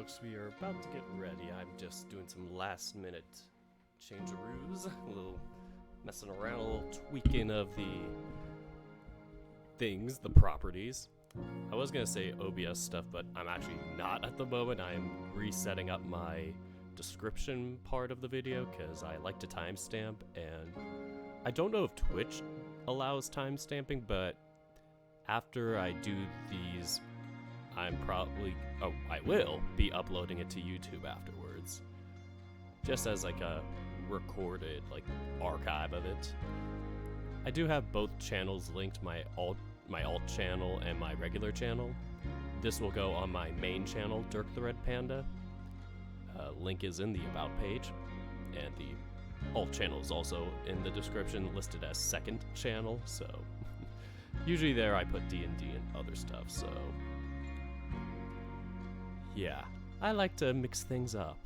folks, we are about to get ready. I'm just doing some last minute changearoos, a little messing around, a little tweaking of the things, the properties. I was gonna say OBS stuff, but I'm actually not at the moment. I'm resetting up my description part of the video because I like to timestamp, and I don't know if Twitch allows timestamping, but after I do these, I will be uploading it to YouTube afterwards, just as like a recorded archive of it. I do have both channels linked, my alt channel and my regular channel. This will go on my main channel, Dirk the Red Panda. Link is in the about page, and the alt channel is also in the description, listed as second channel. So usually there I put D&D and other stuff. So yeah, I like to mix things up.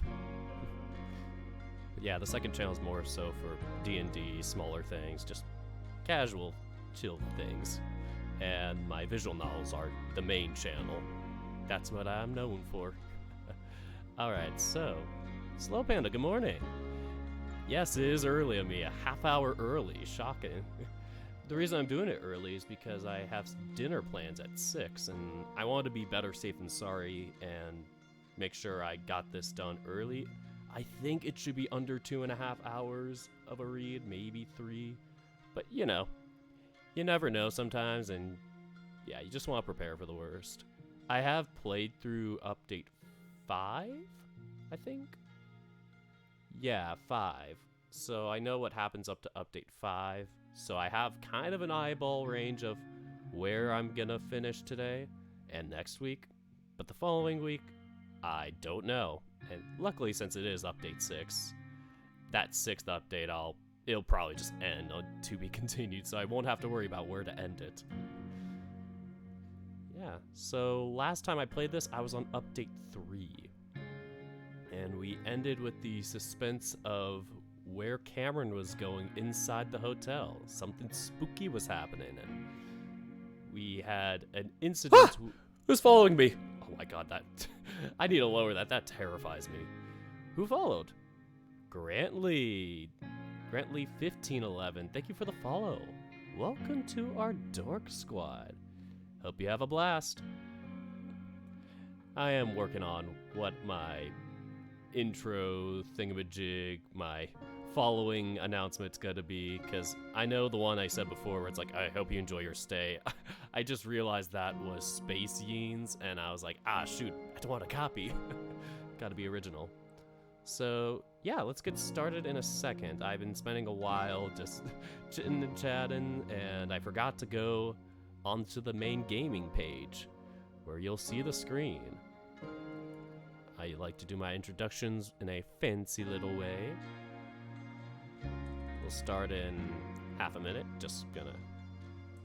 But yeah, the second channel is more so for D&D, smaller things, just casual, chill things. And my visual novels are the main channel. That's what I'm known for. Alright, so, Slow Panda, good morning. Yes, it is early of me, a half hour early, shocking. The reason I'm doing it early is because I have dinner plans at 6, and I wanted to be better safe than sorry and make sure I got this done early. I think it should be under 2.5 hours of a read, maybe 3, but you know, you never know sometimes, and yeah, you just want to prepare for the worst. I have played through update 5, I think? Yeah, 5. So I know what happens up to update 5. So I have kind of an eyeball range of where I'm gonna finish today and next week. But the following week, I don't know. And luckily, since it is update 6, that 6th update, it'll probably just end on to be continued, so I won't have to worry about where to end it. Yeah, so last time I played this, I was on update 3. And we ended with the suspense of where Cameron was going inside the hotel. Something spooky was happening, and we had an incident. Who's following me? Oh my god, that... I need to lower that. That terrifies me. Who followed? Grantley. Grantley1511. Thank you for the follow. Welcome to our Dork Squad. Hope you have a blast. I am working on what my intro thingamajig, my following announcement's gonna be, because I know the one I said before where it's like, I hope you enjoy your stay. I just realized that was Space Yeens, and I was like, shoot, I don't want a copy. Gotta be original. So yeah, let's get started in a second. I've been spending a while just chitting and chatting, and I forgot to go onto the main gaming page where you'll see the screen. I like to do my introductions in a fancy little way. We'll start in half a minute.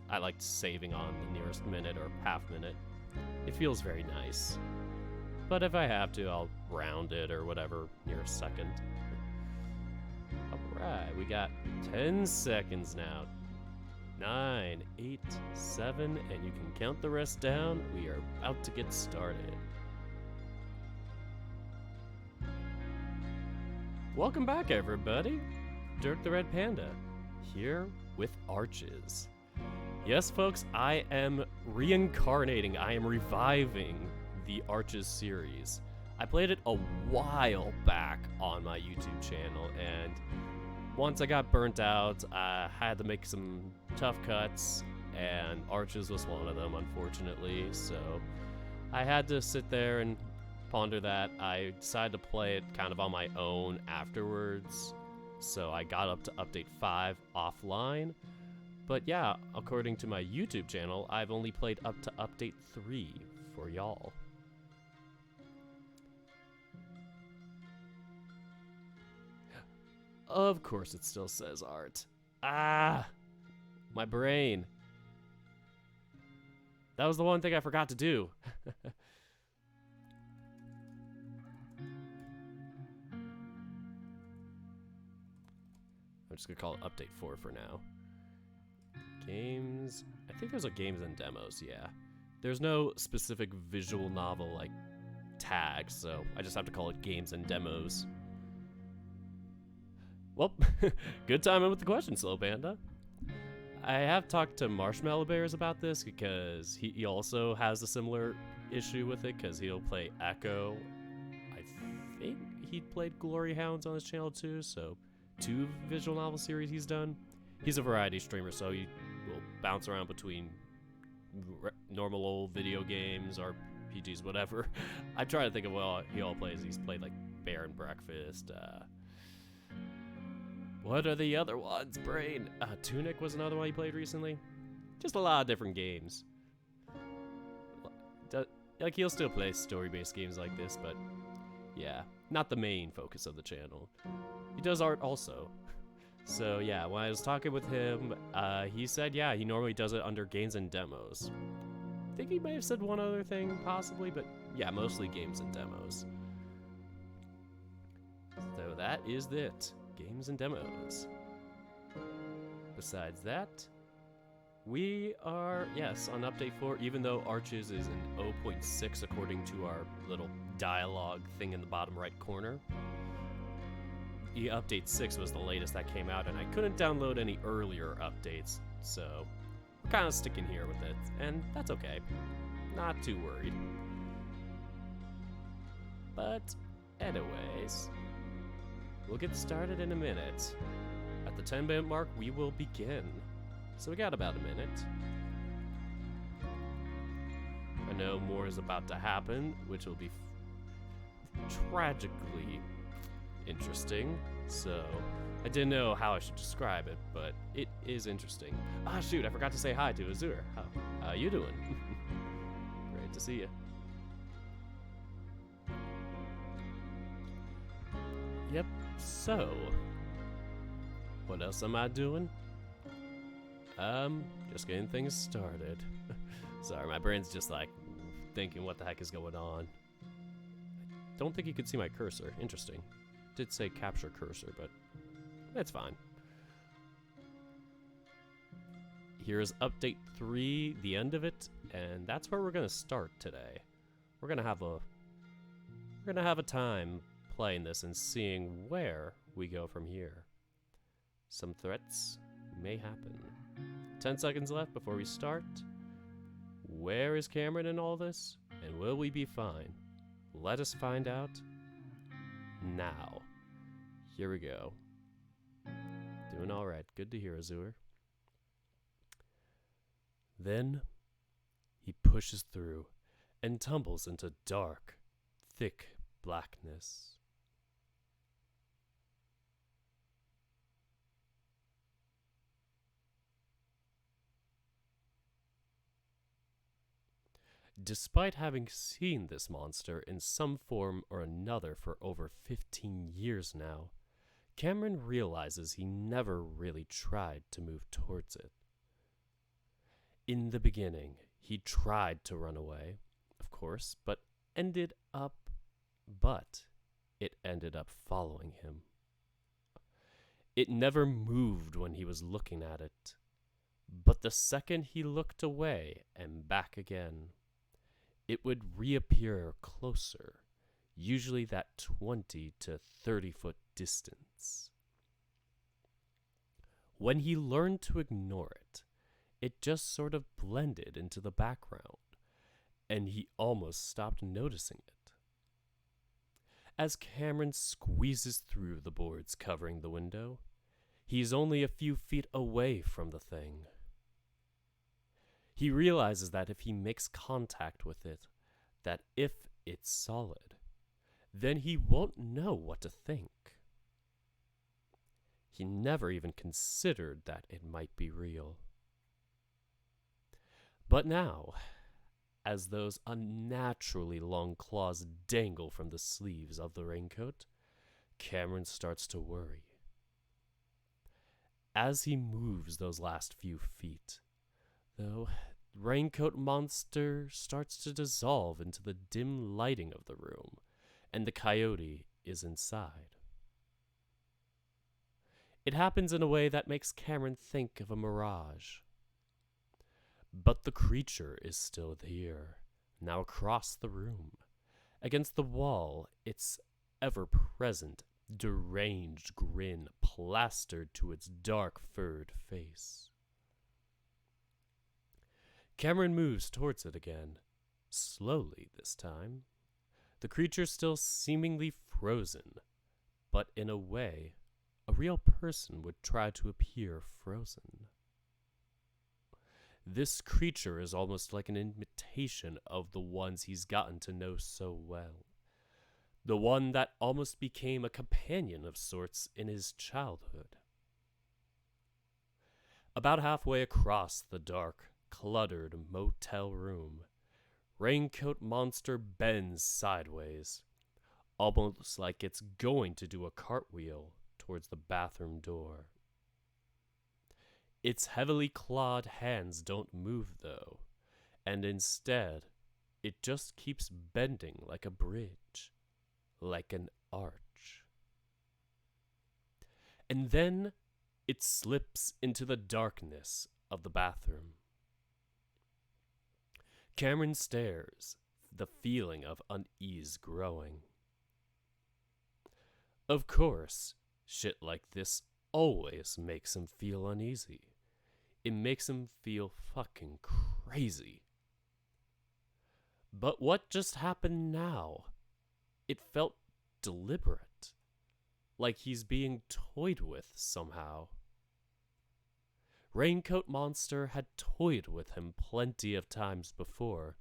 I like saving on the nearest minute or half minute. It feels very nice. But if I have to, I'll round it or whatever near a second. Alright, we got 10 seconds now. 9, 8, 7, and you can count the rest down. We are about to get started. Welcome back, everybody. Dirk the Red Panda, here with Arches. Yes, folks, I am reincarnating. I am reviving the Arches series. I played it a while back on my YouTube channel, and once I got burnt out, I had to make some tough cuts, and Arches was one of them, unfortunately, so I had to sit there and ponder that. I decided to play it kind of on my own afterwards, so I got up to update 5 offline. But yeah, according to my YouTube channel, I've only played up to update 3 for y'all. Of course it still says art. My brain. That was the one thing I forgot to do. I'm just gonna call it update 4 for now. Games. I think there's a games and demos, yeah. There's no specific visual novel like tag, so I just have to call it games and demos. Well, good timing with the question, Slow Panda. I have talked to Marshmallow Bears about this because he also has a similar issue with it because he'll play Echo. I think he played Glory Hounds on his channel too, so 2 visual novel series he's done. He's a variety streamer, so he will bounce around between normal old video games, RPGs, whatever. I try to think of what he all plays. He's played like Bear and Breakfast, what are the other ones, Brain? Tunic was another one he played recently. Just a lot of different games. Like, he'll still play story-based games like this, but yeah, not the main focus of the channel. He does art also. So yeah, when I was talking with him, he said, yeah, he normally does it under games and demos. I think he may have said one other thing, possibly, but yeah, mostly games and demos. So that is it. Games and demos. Besides that, we are, yes, on update 4, even though Arches is in 0.6 according to our little dialogue thing in the bottom right corner. The update 6 was the latest that came out, and I couldn't download any earlier updates, so we're kind of sticking here with it, and that's okay. Not too worried. But anyways, we'll get started in a minute. At the 10-minute mark, we will begin. So we got about a minute. I know more is about to happen, which will be tragically interesting. So I didn't know how I should describe it, but it is interesting. Ah, shoot, I forgot to say hi to Azur. How you doing? Great to see you. Yep, so what else am I doing? Just getting things started. Sorry, my brain's just like thinking what the heck is going on. I don't think you could see my cursor. Interesting. Did say capture cursor, but that's fine. Here's update 3, the end of it, and that's where we're gonna start today. We're gonna have a time playing this and seeing where we go from here. Some threats may happen. 10 seconds left before we start. Where is Cameron in all this? And will we be fine? Let us find out now. Here we go. Doing alright. Good to hear, Azur. Then he pushes through and tumbles into dark, thick blackness. Despite having seen this monster in some form or another for over 15 years now, Cameron realizes he never really tried to move towards it. In the beginning, he tried to run away, of course, but it ended up following him. It never moved when he was looking at it, but the second he looked away and back again, it would reappear closer, usually that 20 to 30 foot distance. When he learned to ignore it, it just sort of blended into the background, and he almost stopped noticing it. As Cameron squeezes through the boards covering the window, he's only a few feet away from the thing. He realizes that if he makes contact with it, that if it's solid, then he won't know what to think. He never even considered that it might be real. But now, as those unnaturally long claws dangle from the sleeves of the raincoat, Cameron starts to worry. As he moves those last few feet, though, Raincoat Monster starts to dissolve into the dim lighting of the room, and the coyote is inside. It happens in a way that makes Cameron think of a mirage. But the creature is still here, now across the room, Against the wall, its ever-present, deranged grin plastered to its dark furred face. Cameron moves towards it again, slowly this time. The creature still seemingly frozen, but in a way, a real person would try to appear frozen. This creature is almost like an imitation of the ones he's gotten to know so well. The one that almost became a companion of sorts in his childhood. About halfway across the dark, cluttered motel room, Raincoat Monster bends sideways, almost like it's going to do a cartwheel towards the bathroom door. Its heavily clawed hands don't move, though, and instead, it just keeps bending like a bridge, like an arch. And then it slips into the darkness of the bathroom. Cameron stares, the feeling of unease growing. Of course, shit like this always makes him feel uneasy. It makes him feel fucking crazy. But what just happened now? It felt deliberate, like he's being toyed with somehow. Raincoat Monster had toyed with him plenty of times before,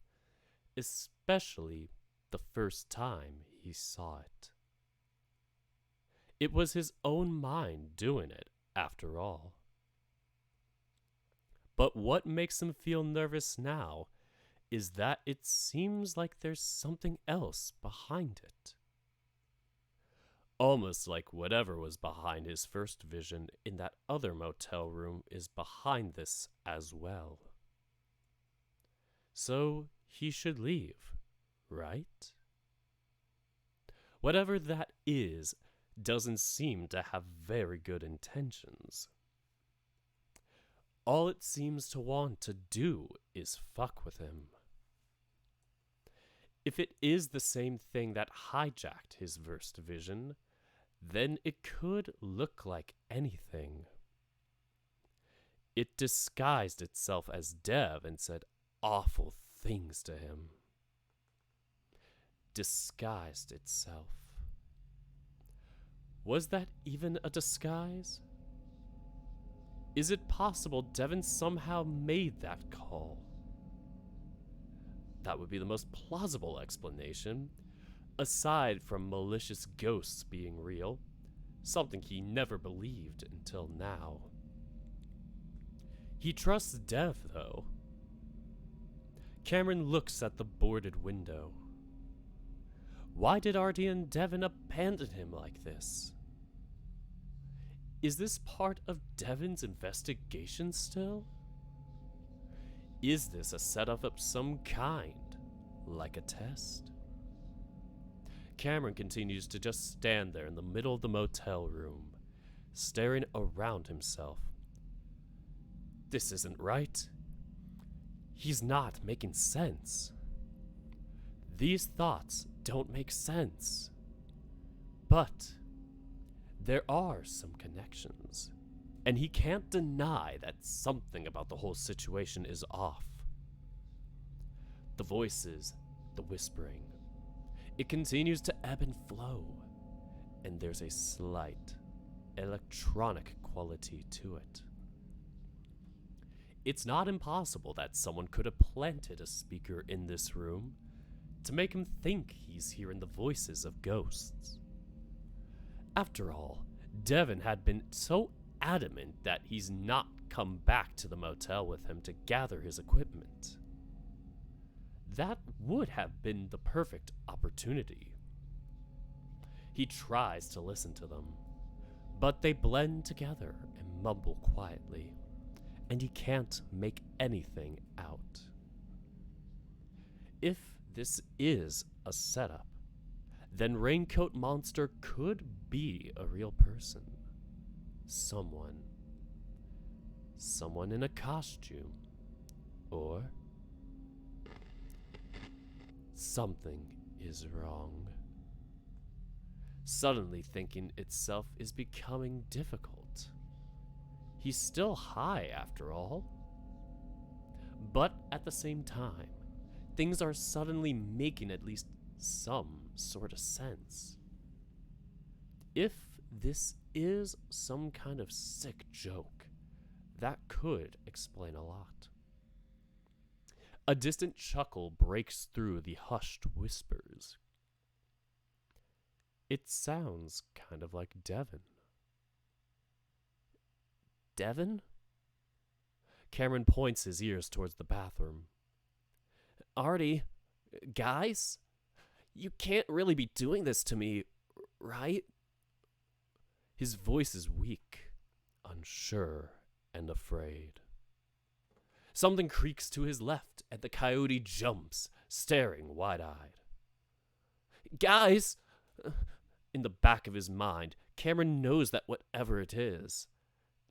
especially the first time he saw it. It was his own mind doing it, after all. But what makes him feel nervous now is that it seems like there's something else behind it. Almost like whatever was behind his first vision in that other motel room is behind this as well. So he should leave, right? Whatever that is doesn't seem to have very good intentions. All it seems to want to do is fuck with him. If it is the same thing that hijacked his first vision, then it could look like anything. It disguised itself as Dev and said awful things to him. Disguised itself. Was that even a disguise? Is it possible Devin somehow made that call? That would be the most plausible explanation, aside from malicious ghosts being real, something he never believed until now. He trusts Dev, though. Cameron looks at the boarded window. Why did Artie and Devin abandon him like this? Is this part of Devin's investigation still? Is this a setup of some kind, like a test? Cameron continues to just stand there in the middle of the motel room, staring around himself. This isn't right. He's not making sense. These thoughts don't make sense. But there are some connections, and he can't deny that something about the whole situation is off. The voices, the whispering, it continues to ebb and flow, and there's a slight electronic quality to it. It's not impossible that someone could have planted a speaker in this room to make him think he's hearing the voices of ghosts. After all, Devin had been so adamant that he's not come back to the motel with him to gather his equipment. That would have been the perfect opportunity. He tries to listen to them, but they blend together and mumble quietly, and he can't make anything out. If this is a setup, then Raincoat Monster could be a real person. Someone in a costume. Or something is wrong. Suddenly thinking itself is becoming difficult. He's still high after all. But at the same time, things are suddenly making at least some sort of sense. If this is some kind of sick joke, that could explain a lot. A distant chuckle breaks through the hushed whispers. It sounds kind of like Devin. Devin? Cameron points his ears towards the bathroom. Artie, guys, you can't really be doing this to me, right? His voice is weak, unsure, and afraid. Something creaks to his left, and the coyote jumps, staring wide-eyed. Guys! In the back of his mind, Cameron knows that whatever it is,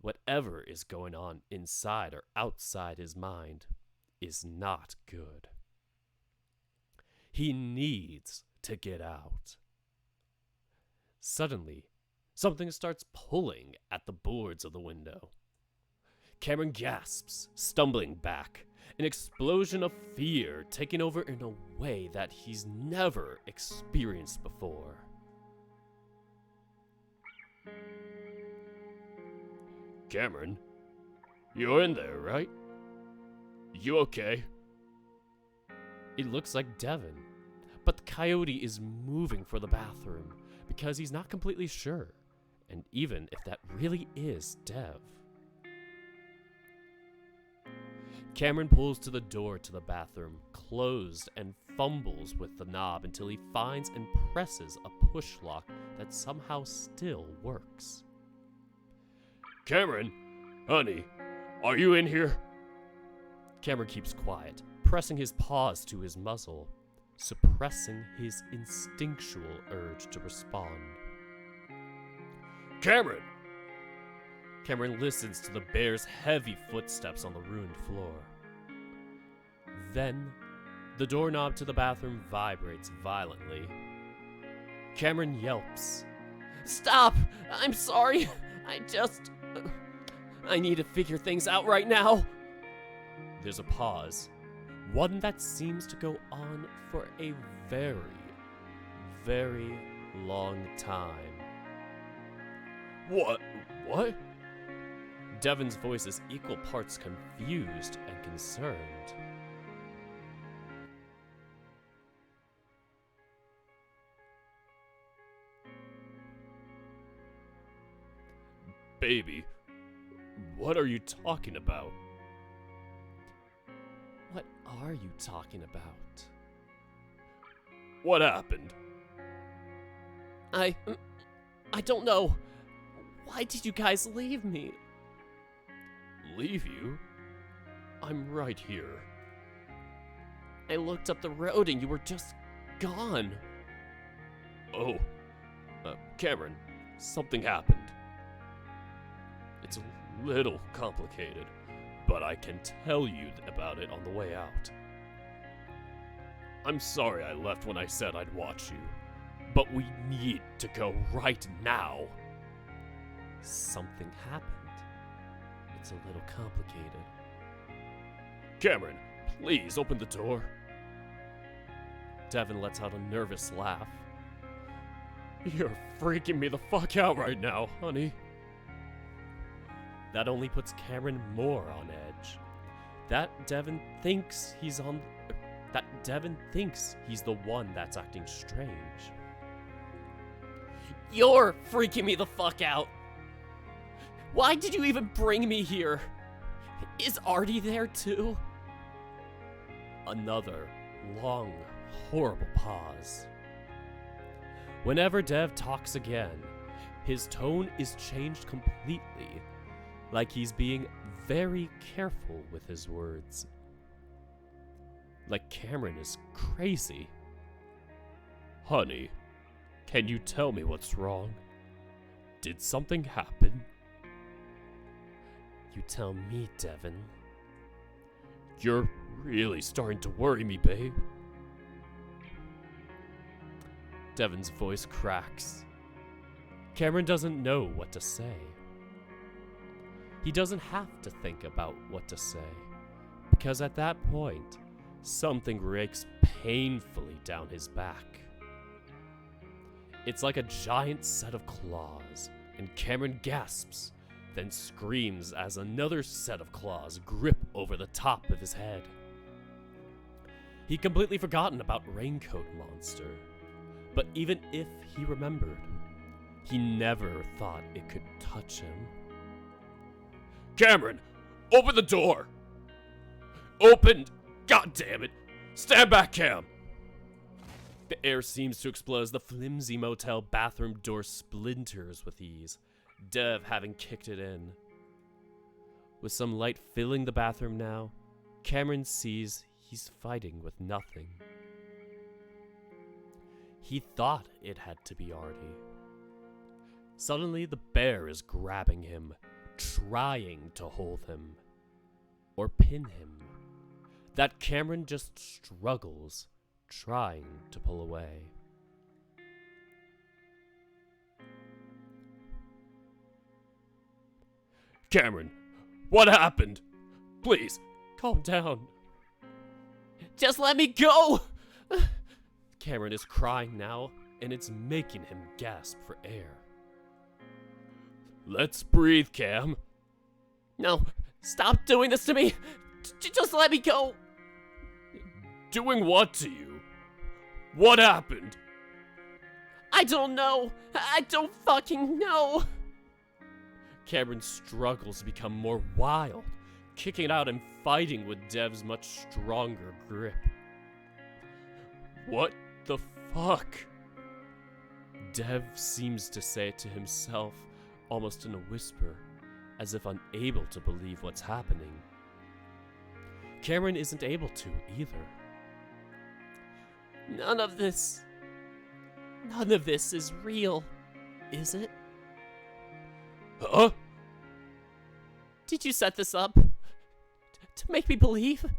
whatever is going on inside or outside his mind, is not good. He needs to get out. Suddenly, something starts pulling at the boards of the window. Cameron gasps, stumbling back, an explosion of fear taking over in a way that he's never experienced before. Cameron, you're in there, right? You okay? It looks like Devin, but the coyote is moving for the bathroom because he's not completely sure, and even if that really is Dev. Cameron pulls to the door to the bathroom, closed, and fumbles with the knob until he finds and presses a push lock that somehow still works. Cameron, honey, are you in here? Cameron keeps quiet, pressing his paws to his muzzle, suppressing his instinctual urge to respond. Cameron! Cameron listens to the bear's heavy footsteps on the ruined floor. Then, the doorknob to the bathroom vibrates violently. Cameron yelps. Stop! I'm sorry! I need to figure things out right now! There's a pause. One that seems to go on for a very, very long time. What? Devin's voice is equal parts confused and concerned. Baby, what are you talking about? What are you talking about? What happened? I don't know. Why did you guys leave me? Leave you? I'm right here. I looked up the road and you were just gone. Oh, Cameron, something happened. It's a little complicated, but I can tell you about it on the way out. I'm sorry I left when I said I'd watch you, but we need to go right now. Something happened. It's a little complicated. Cameron, please open the door. Devin lets out a nervous laugh. You're freaking me the fuck out right now, honey. That only puts Cameron more on edge. Devin thinks he's the one that's acting strange. You're freaking me the fuck out. Why did you even bring me here? Is Artie there too? Another long, horrible pause. Whenever Dev talks again, his tone is changed completely, like he's being very careful with his words. Like Cameron is crazy. Honey, can you tell me what's wrong? Did something happen? You tell me, Devin. You're really starting to worry me, babe. Devon's voice cracks. Cameron doesn't know what to say. He doesn't have to think about what to say, because at that point, something rakes painfully down his back. It's like a giant set of claws, and Cameron gasps, then screams as another set of claws grip over the top of his head. He'd completely forgotten about Raincoat Monster, but even if he remembered, he never thought it could touch him. Cameron, open the door! Open! God damn it! Stand back, Cam! The air seems to explode as the flimsy motel bathroom door splinters with ease, Dev having kicked it in. With some light filling the bathroom now, Cameron sees he's fighting with nothing. He thought it had to be Artie. Suddenly, the bear is grabbing him, trying to hold him, or pin him. That Cameron just struggles, trying to pull away. Cameron, what happened? Please, calm down. Just let me go! Cameron is crying now, and it's making him gasp for air. Let's breathe, Cam. No, stop doing this to me. Just let me go. Doing what to you? What happened? I don't know. I don't fucking know. Cameron struggles to become more wild, kicking out and fighting with Dev's much stronger grip. What the fuck? Dev seems to say it to himself, almost in a whisper, as if unable to believe what's happening. Cameron isn't able to either. None of this is real, is it? Huh? Did you set this up? To make me believe? Or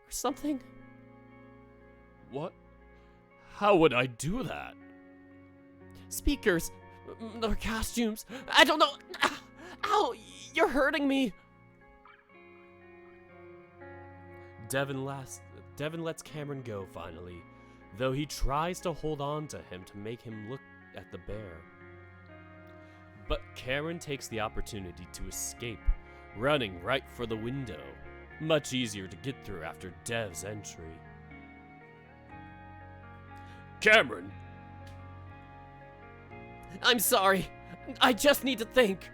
something? What? How would I do that? Speakers, or costumes, I don't know. Ow, you're hurting me. Devon lets Cameron go finally, though he tries to hold on to him to make him look at the bear. But Cameron takes the opportunity to escape, running right for the window, much easier to get through after Dev's entry. Cameron! I'm sorry. I just need to think.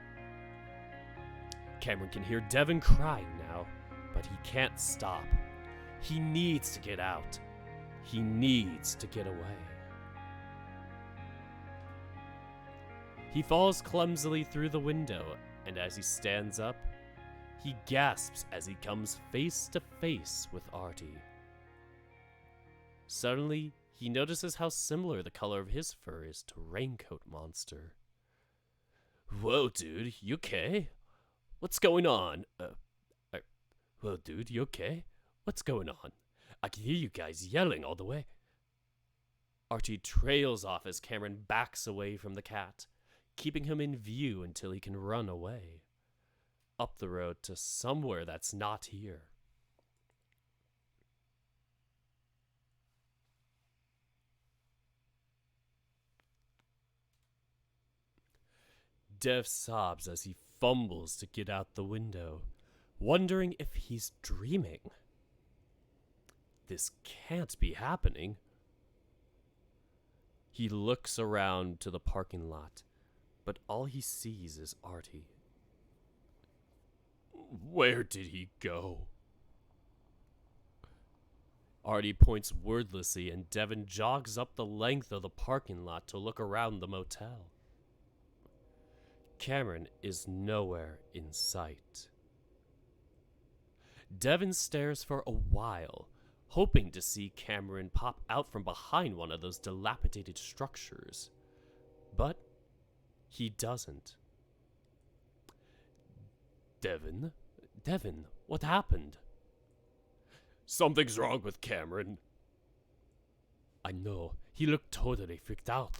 Cameron can hear Devon crying now, but he can't stop. He needs to get out. He needs to get away. He falls clumsily through the window, and as he stands up, he gasps as he comes face to face with Artie. Suddenly, he notices how similar the color of his fur is to Raincoat Monster. Whoa, dude, you okay? What's going on? Whoa, dude, you okay? What's going on? I can hear you guys yelling all the way. Artie trails off as Cameron backs away from the cat, keeping him in view until he can run away. Up the road to somewhere that's not here. Dev sobs as he fumbles to get out the window, wondering if he's dreaming. This can't be happening. He looks around to the parking lot, but all he sees is Artie. Where did he go? Artie points wordlessly, and Devon jogs up the length of the parking lot to look around the motel. Cameron is nowhere in sight. Devon stares for a while, hoping to see Cameron pop out from behind one of those dilapidated structures. But he doesn't. Devon, what happened? Something's wrong with Cameron. I know. He looked totally freaked out.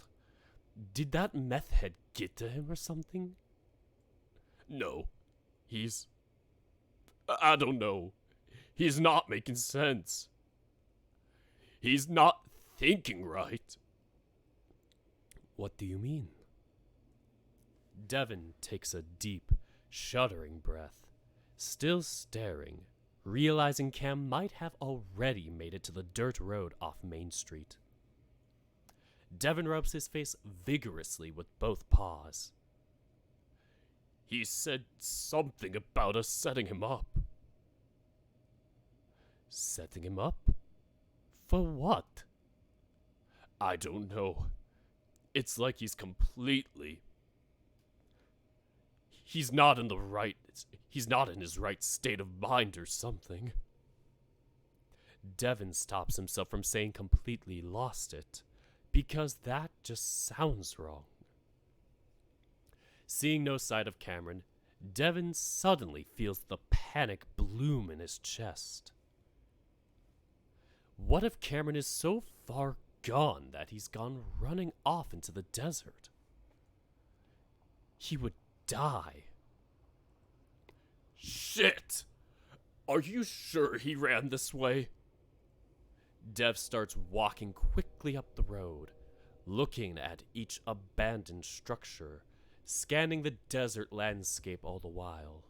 Did that meth head get to him or something? No. I don't know. He's not making sense. He's not thinking right. What do you mean? Devin takes a deep, shuddering breath, still staring, realizing Cam might have already made it to the dirt road off Main Street. Devin rubs his face vigorously with both paws. He said something about us setting him up. Setting him up? For what? I don't know. It's like he's not in his right state of mind or something. Devin stops himself from saying completely lost it, because that just sounds wrong. Seeing no sight of Cameron, Devin suddenly feels the panic bloom in his chest. What if Cameron is so far gone that he's gone running off into the desert? He would die. Shit! Are you sure he ran this way? Dev starts walking quickly up the road, looking at each abandoned structure, scanning the desert landscape all the while.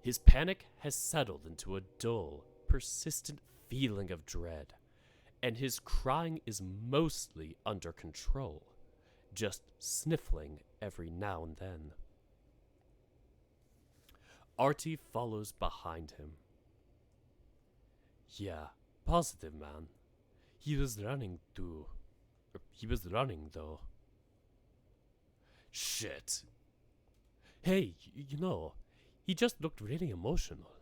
His panic has settled into a dull, persistent feeling of dread, and his crying is mostly under control, just sniffling every now and then. Artie follows behind him. Yeah, positive, man. He was running though. Shit. Hey, he just looked really emotional.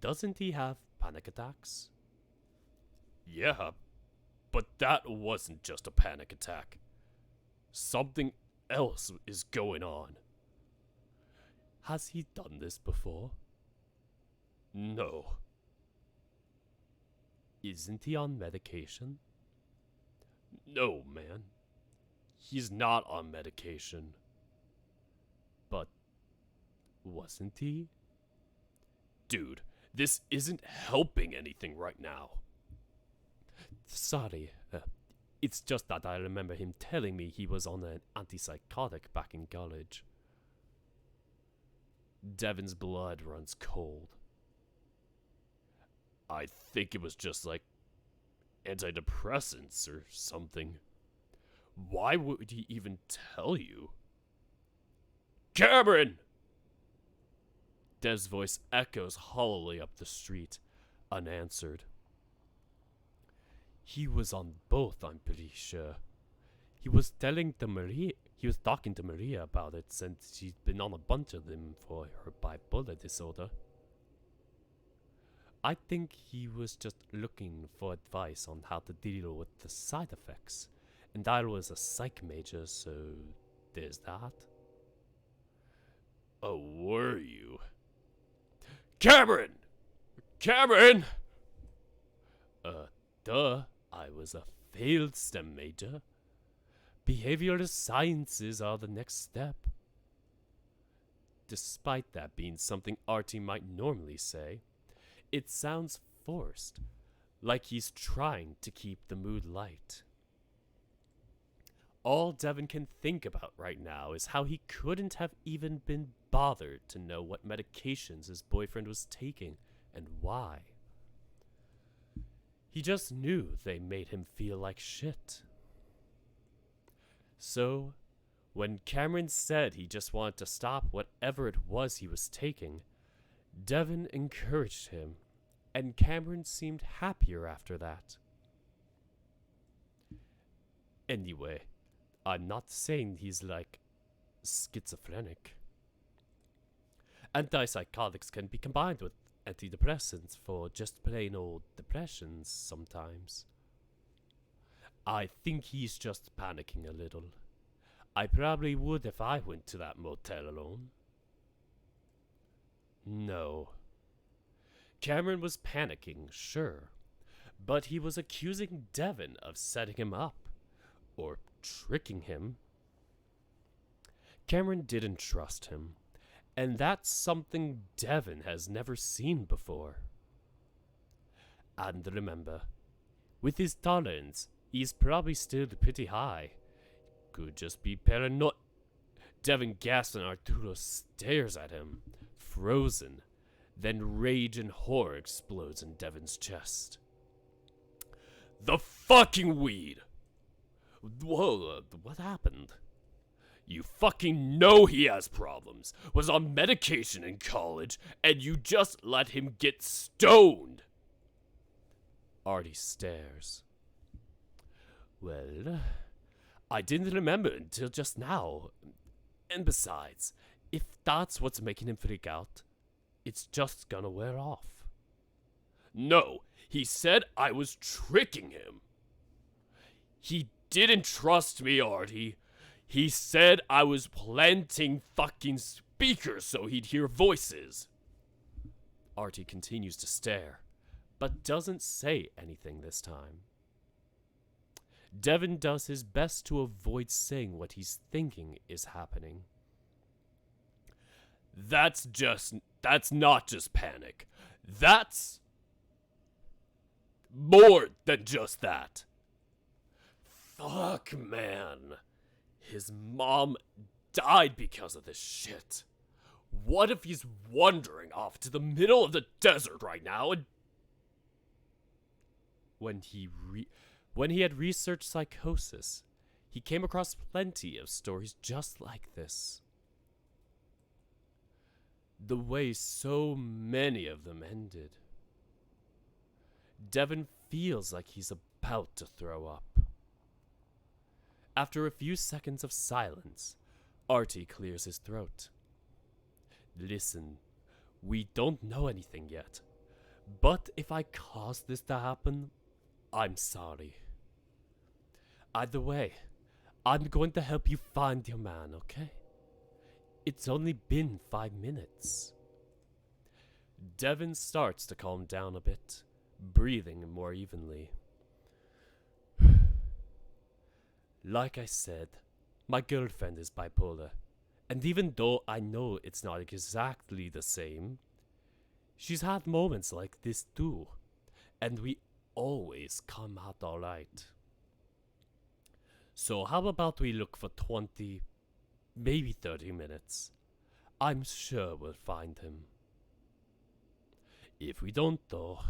Doesn't he have panic attacks? Yeah, but that wasn't just a panic attack. Something else is going on. Has he done this before? No. Isn't he on medication? No, man. He's not on medication. But wasn't he? Dude, this isn't helping anything right now. Sorry, it's just that I remember him telling me he was on an antipsychotic back in college. Devin's blood runs cold. I think it was just like antidepressants or something. Why would he even tell you? Cameron! Dev's voice echoes hollowly up the street, unanswered. He was on both, I'm pretty sure. He was talking to Maria about it since she's been on a bunch of them for her bipolar disorder. I think he was just looking for advice on how to deal with the side effects, and I was a psych major, so there's that. Oh, were you? Cameron! Cameron! Duh, I was a failed STEM major. Behavioral sciences are the next step. Despite that being something Artie might normally say, it sounds forced, like he's trying to keep the mood light. All Devin can think about right now is how he couldn't have even been bothered to know what medications his boyfriend was taking and why. He just knew they made him feel like shit. So, when Cameron said he just wanted to stop whatever it was he was taking, Devin encouraged him, and Cameron seemed happier after that. Anyway, I'm not saying he's like schizophrenic. Antipsychotics can be combined with antidepressants for just plain old depressions sometimes. I think he's just panicking a little. I probably would if I went to that motel alone. No. Cameron was panicking, sure, but he was accusing Devon of setting him up, or tricking him. Cameron didn't trust him, and that's something Devon has never seen before. And remember, with his tolerance, he's probably still pretty high. Could just be paranoid. Devon gasps and Arturo stares at him, frozen. Then rage and horror explodes in Devon's chest. The fucking weed! Whoa, what happened? You fucking know he has problems, was on medication in college, and you just let him get stoned! Artie stares. Well, I didn't remember until just now. And besides, if that's what's making him freak out, it's just gonna wear off. No, he said I was tricking him. He didn't trust me, Artie. He said I was planting fucking speakers so he'd hear voices. Artie continues to stare, but doesn't say anything this time. Devon does his best to avoid saying what he's thinking is happening. That's not just panic. That's more than just that. Fuck, man. His mom died because of this shit. What if he's wandering off to the middle of the desert right now and... When he had researched psychosis, he came across plenty of stories just like this. The way so many of them ended. Devon feels like he's about to throw up. After a few seconds of silence, Artie clears his throat. Listen, we don't know anything yet, but if I caused this to happen, I'm sorry. Either way, I'm going to help you find your man, okay? It's only been 5 minutes. Devon starts to calm down a bit, breathing more evenly. Like I said, my girlfriend is bipolar, and even though I know it's not exactly the same, she's had moments like this too, and we always come out alright. So how about we look for 20, maybe 30 minutes? I'm sure we'll find him. If we don't though,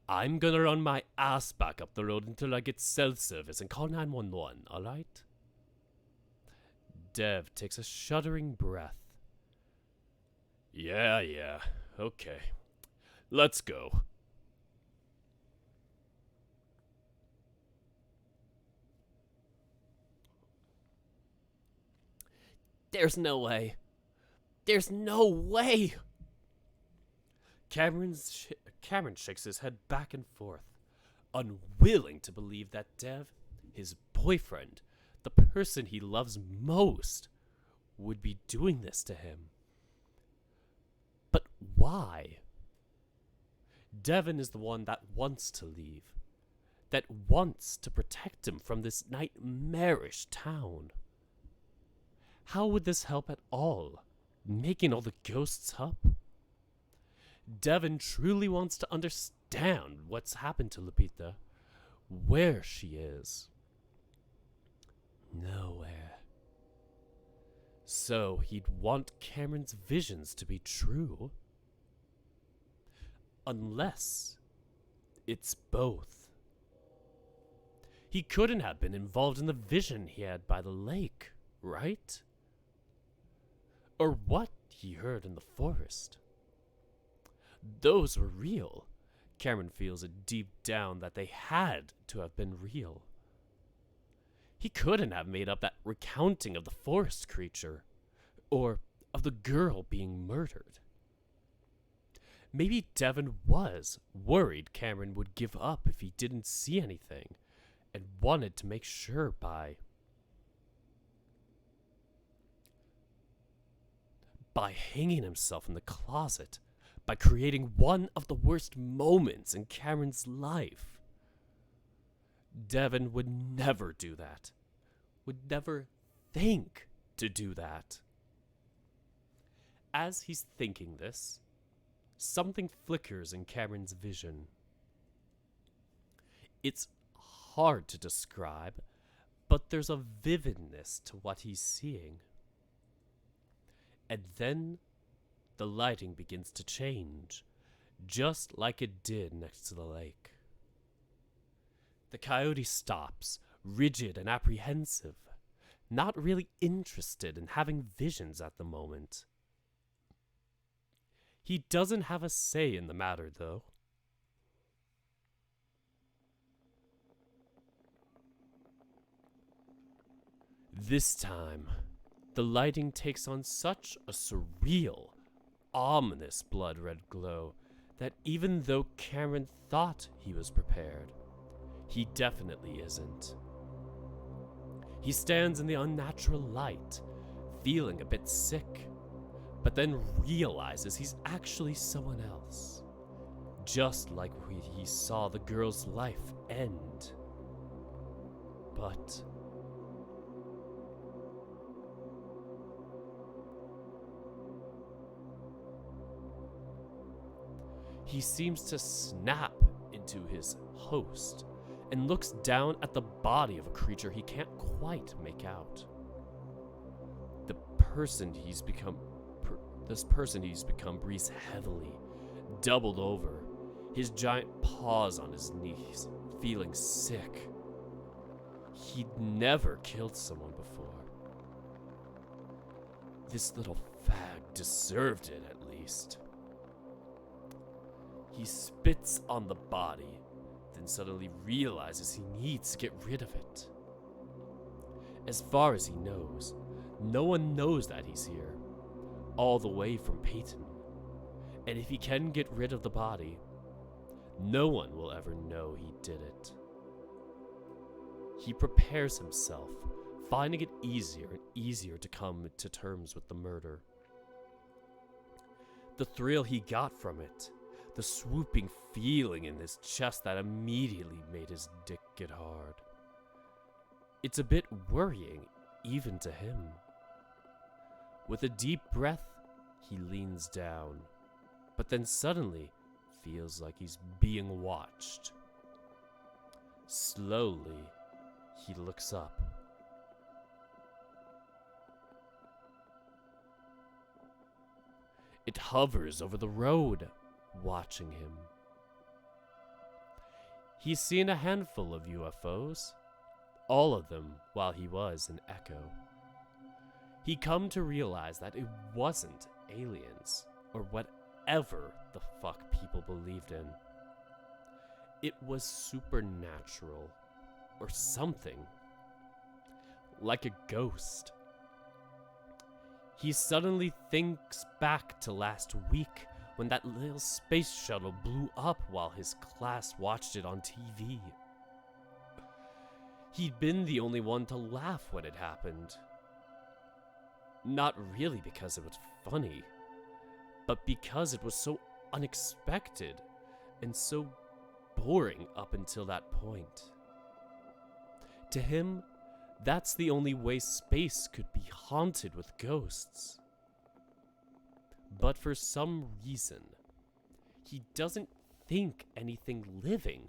I'm gonna run my ass back up the road until I get cell service and call 911, alright? Dev takes a shuddering breath. Yeah, okay. Let's go. There's no way. There's no way! Cameron shakes his head back and forth, unwilling to believe that Dev, his boyfriend, the person he loves most, would be doing this to him. But why? Devon is the one that wants to leave, that wants to protect him from this nightmarish town. How would this help at all, making all the ghosts up? Devon truly wants to understand what's happened to Lupita, where she is. Nowhere. So he'd want Cameron's visions to be true. Unless it's both. He couldn't have been involved in the vision he had by the lake, right? Or what he heard in the forest. Those were real. Cameron feels it deep down that they had to have been real. He couldn't have made up that recounting of the forest creature, or of the girl being murdered. Maybe Devon was worried Cameron would give up if he didn't see anything, and wanted to make sure by hanging himself in the closet, by creating one of the worst moments in Cameron's life. Devin would never do that. Would never think to do that. As he's thinking this, something flickers in Cameron's vision. It's hard to describe, but there's a vividness to what he's seeing. And then the lighting begins to change, just like it did next to the lake. The coyote stops, rigid and apprehensive, not really interested in having visions at the moment. He doesn't have a say in the matter, though. This time, the lighting takes on such a surreal, ominous blood-red glow that even though Cameron thought he was prepared, he definitely isn't. He stands in the unnatural light, feeling a bit sick, but then realizes he's actually someone else, just like when he saw the girl's life end. But he seems to snap into his host and looks down at the body of a creature he can't quite make out. This person he's become breathes heavily, doubled over, his giant paws on his knees, feeling sick. He'd never killed someone before. This little fag deserved it, at least. He spits on the body, then suddenly realizes he needs to get rid of it. As far as he knows, no one knows that he's here, all the way from Peyton. And if he can get rid of the body, no one will ever know he did it. He prepares himself, finding it easier and easier to come to terms with the murder. The thrill he got from it, the swooping feeling in his chest that immediately made his dick get hard. It's a bit worrying, even to him. With a deep breath, he leans down, but then suddenly feels like he's being watched. Slowly, he looks up. It hovers over the road, watching him. He's seen a handful of UFOs, all of them while he was in Echo. He come to realize that it wasn't aliens, or whatever the fuck people believed in. It was supernatural, or something. Like a ghost. He suddenly thinks back to last week when that little space shuttle blew up while his class watched it on TV. He'd been the only one to laugh when it happened. Not really because it was funny, but because it was so unexpected and so boring up until that point. To him, that's the only way space could be haunted with ghosts. But for some reason, he doesn't think anything living,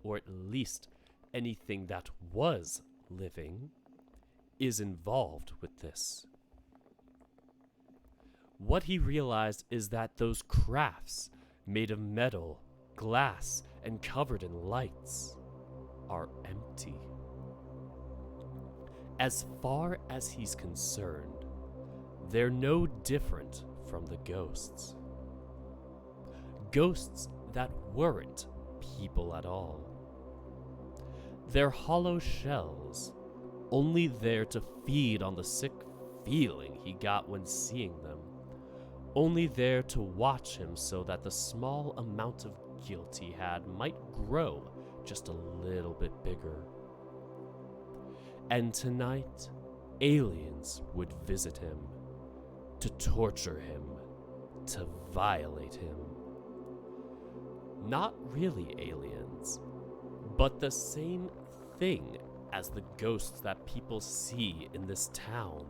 or at least anything that was living, is involved with this. What he realized is that those crafts, made of metal, glass, and covered in lights, are empty. As far as he's concerned, they're no different from the ghosts. Ghosts that weren't people at all. They're hollow shells, only there to feed on the sick feeling he got when seeing them, only there to watch him so that the small amount of guilt he had might grow just a little bit bigger. And tonight, aliens would visit him, to torture him, to violate him. Not really aliens, but the same thing as the ghosts that people see in this town.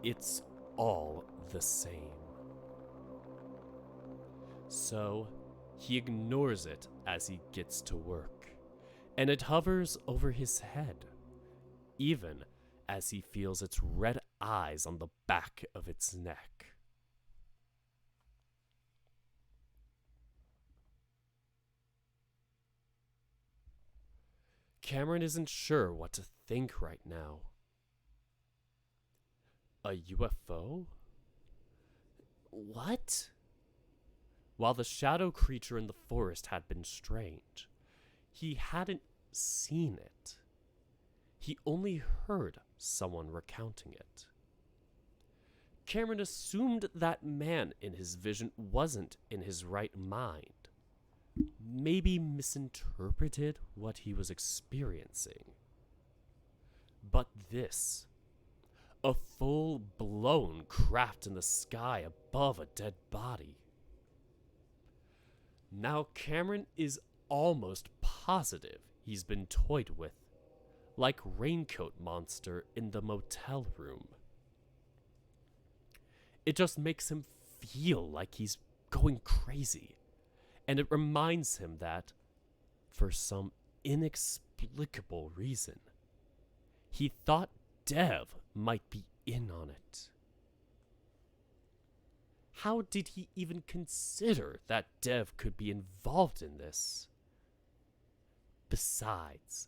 It's all the same. So, he ignores it as he gets to work, and it hovers over his head, even as he feels its red eyes on the back of its neck. Cameron isn't sure what to think right now. A UFO? What? While the shadow creature in the forest had been strange, he hadn't seen it. He only heard someone recounting it. Cameron assumed that man in his vision wasn't in his right mind. Maybe misinterpreted what he was experiencing. But this, a full-blown craft in the sky above a dead body. Now Cameron is almost positive he's been toyed with, like Raincoat Monster in the motel room. It just makes him feel like he's going crazy, and it reminds him that, for some inexplicable reason, he thought Dev might be in on it. How did he even consider that Dev could be involved in this? Besides,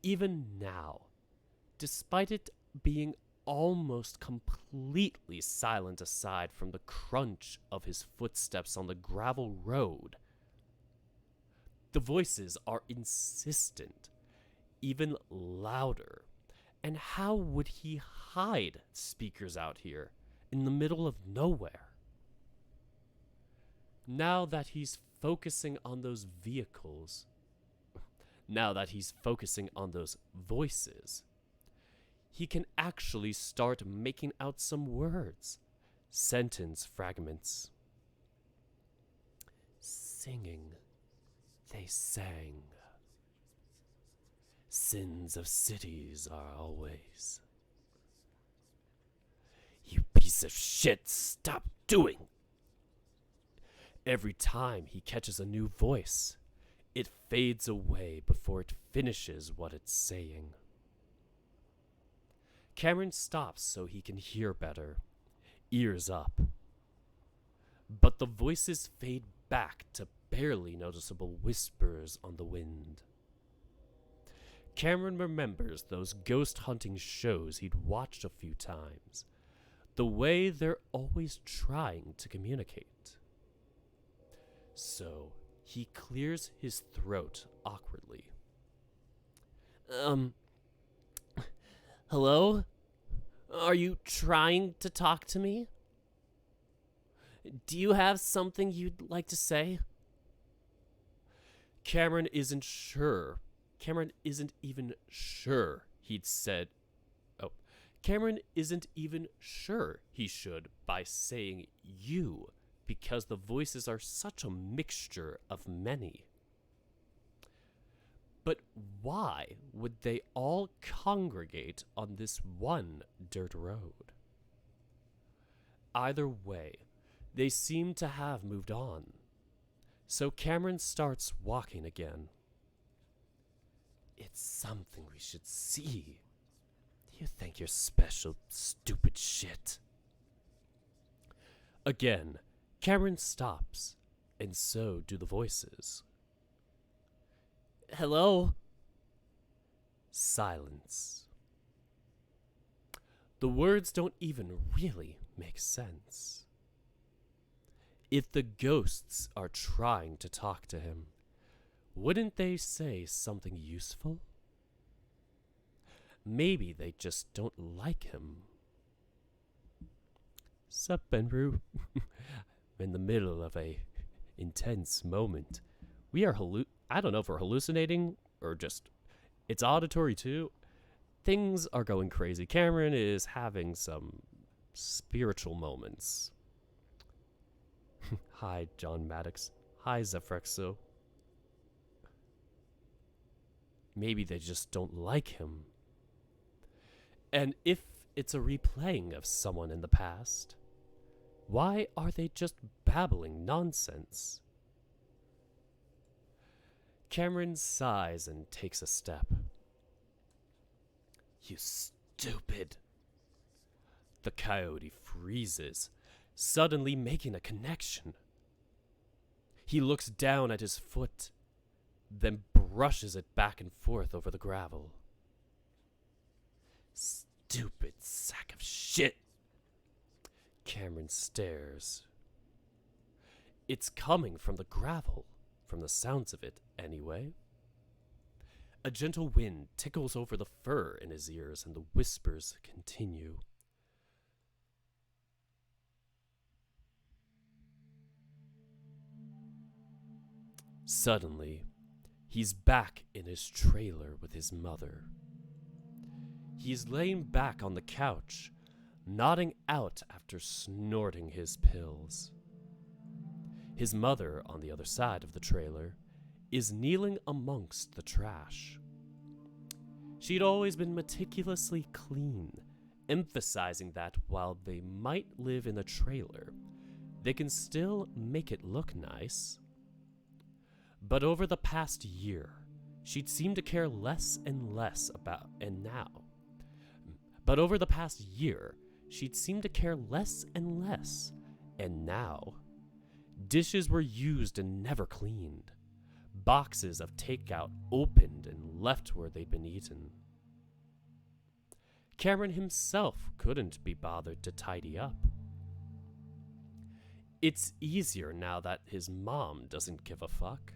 even now, despite it being almost completely silent aside from the crunch of his footsteps on the gravel road, the voices are insistent, even louder. And how would he hide speakers out here in the middle of nowhere? Now that he's focusing on those vehicles, now that he's focusing on those voices, he can actually start making out some words, sentence fragments. Singing, they sang. Sins of cities are always. You piece of shit, stop doing! Every time he catches a new voice, it fades away before it finishes what it's saying. Cameron stops so he can hear better, ears up. But the voices fade back to barely noticeable whispers on the wind. Cameron remembers those ghost hunting shows he'd watched a few times, the way they're always trying to communicate. So he clears his throat awkwardly. Hello? Are you trying to talk to me? Do you have something you'd like to say? Cameron isn't sure. Cameron isn't even sure he'd said. Oh, Cameron isn't even sure he should by saying you, because the voices are such a mixture of many. But why would they all congregate on this one dirt road? Either way, they seem to have moved on. So Cameron starts walking again. It's something we should see. You think you're special, stupid shit. Again, Cameron stops, and so do the voices. Hello? Silence. The words don't even really make sense. If the ghosts are trying to talk to him, wouldn't they say something useful? Maybe they just don't like him. Sup, Benru? I'm in the middle of a intense moment. We are I don't know if we're hallucinating or just it's auditory too. Things are going crazy. Cameron is having some spiritual moments. Hi, John Maddox. Hi, Zephrexo. Maybe they just don't like him. And if it's a replaying of someone in the past, why are they just babbling nonsense? Cameron sighs and takes a step. You stupid. The coyote freezes, suddenly making a connection. He looks down at his foot, then brushes it back and forth over the gravel. Stupid sack of shit. Cameron stares. It's coming from the gravel, from the sounds of it, anyway. A gentle wind tickles over the fur in his ears, and the whispers continue. Suddenly, he's back in his trailer with his mother. He's laying back on the couch, nodding out after snorting his pills. His mother, on the other side of the trailer, is kneeling amongst the trash. She'd always been meticulously clean, emphasizing that while they might live in a trailer, they can still make it look nice. But over the past year, she'd seemed to care less and less about, and now. But over the past year, she'd seemed to care less and less, and now. Dishes were used and never cleaned. Boxes of takeout opened and left where they'd been eaten. Cameron himself couldn't be bothered to tidy up. It's easier now that his mom doesn't give a fuck.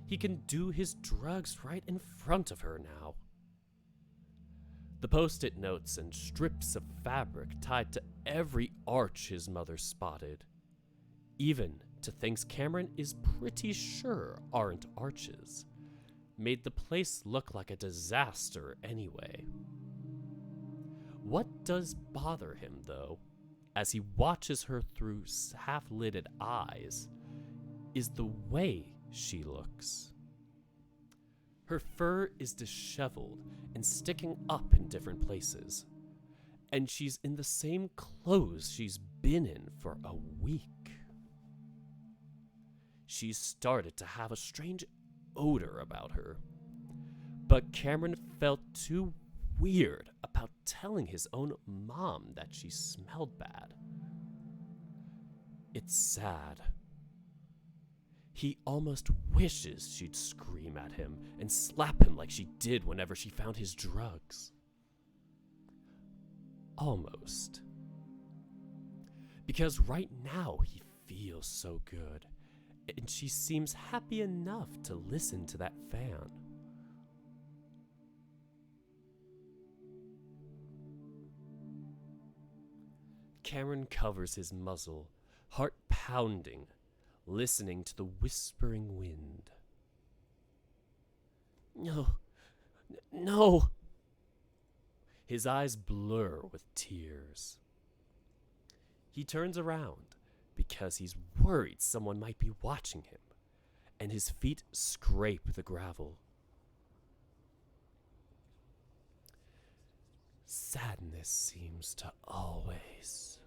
He can do his drugs right in front of her now. The post-it notes and strips of fabric tied to every arch his mother spotted, even to things Cameron is pretty sure aren't arches, made the place look like a disaster anyway. What does bother him, though, as he watches her through half-lidded eyes, is the way she looks. Her fur is disheveled and sticking up in different places, and she's in the same clothes she's been in for a week. She's started to have a strange odor about her, but Cameron felt too weird about telling his own mom that she smelled bad. It's sad. He almost wishes she'd scream at him and slap him like she did whenever she found his drugs. Almost. Because right now he feels so good, and she seems happy enough to listen to that fan. Cameron covers his muzzle, heart pounding, listening to the whispering wind. No. No. His eyes blur with tears. He turns around because he's worried someone might be watching him, and his feet scrape the gravel. Sadness seems to always.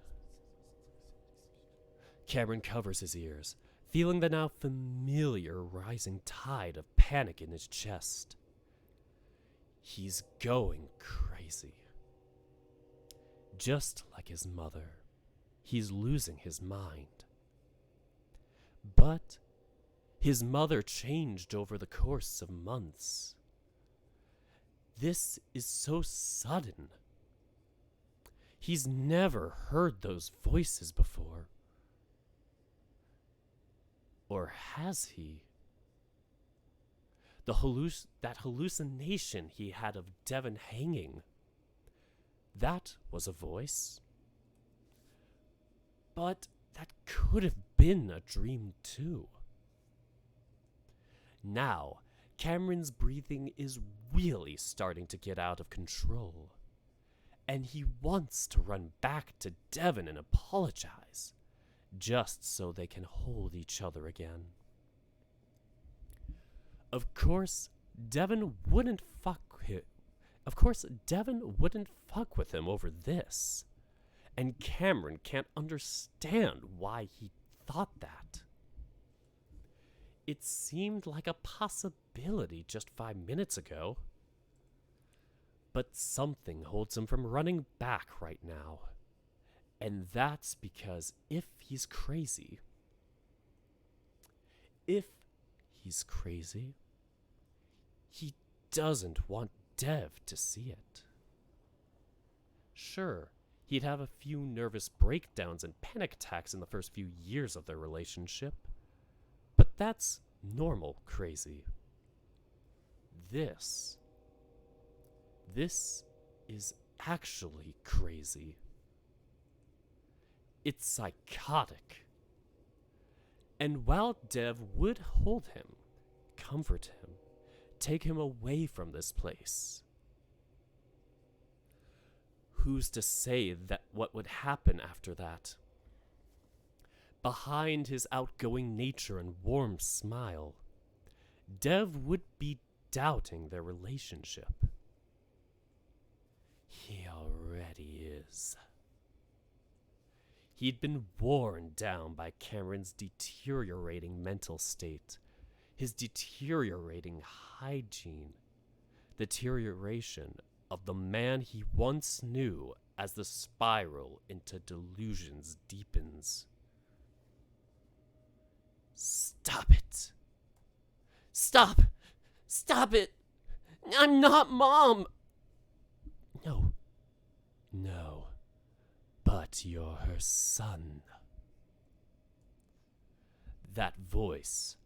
Cameron covers his ears, feeling the now familiar rising tide of panic in his chest. He's going crazy. Just like his mother, he's losing his mind. But his mother changed over the course of months. This is so sudden. He's never heard those voices before. Or has he? That hallucination he had of Devon hanging. That was a voice. But that could have been a dream too. Now, Cameron's breathing is really starting to get out of control. And he wants to run back to Devon and apologize, just so they can hold each other again. Of course, Devin wouldn't fuck him. Of course, Devin wouldn't fuck with him over this. And Cameron can't understand why he thought that. It seemed like a possibility just 5 minutes ago. But something holds him from running back right now. And that's because if he's crazy, he doesn't want Dev to see it. Sure, he'd have a few nervous breakdowns and panic attacks in the first few years of their relationship, but that's normal crazy. This is actually crazy. It's psychotic. And while Dev would hold him, comfort him, take him away from this place, who's to say that what would happen after that? Behind his outgoing nature and warm smile, Dev would be doubting their relationship. He already is. He'd been worn down by Cameron's deteriorating mental state, his deteriorating hygiene, the deterioration of the man he once knew as the spiral into delusions deepens. Stop it! Stop! Stop it! I'm not Mom! No. But you're her son. That voice,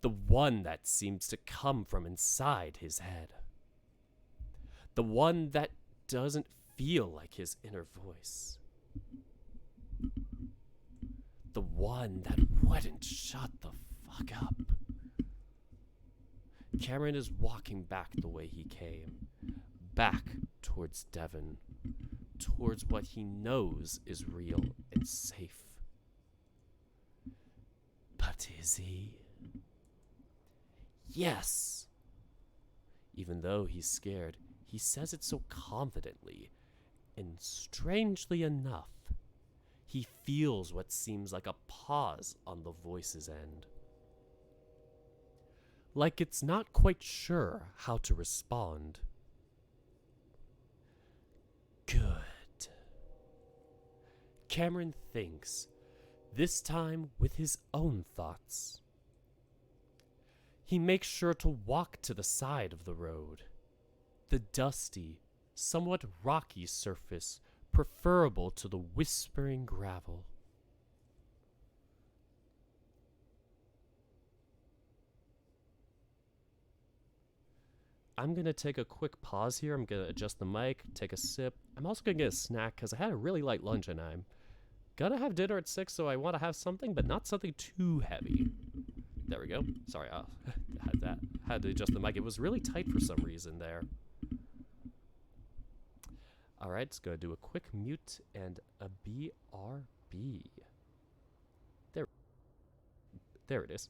the one that seems to come from inside his head. The one that doesn't feel like his inner voice. The one that wouldn't shut the fuck up. Cameron is walking back the way he came. Back towards Devin. Towards what he knows is real and safe. But is he? Yes. Even though he's scared, he says it so confidently. And strangely enough, he feels what seems like a pause on the voice's end. Like it's not quite sure how to respond. Good. Cameron thinks, this time with his own thoughts. He makes sure to walk to the side of the road. The dusty, somewhat rocky surface preferable to the whispering gravel. I'm going to take a quick pause here. I'm going to adjust the mic, take a sip. I'm also going to get a snack because I had a really light lunch and I'm going to have dinner at 6, so I want to have something, but not something too heavy. There we go. Sorry, I had to adjust the mic. It was really tight for some reason there. All right, let's go do a quick mute and a BRB. There it is.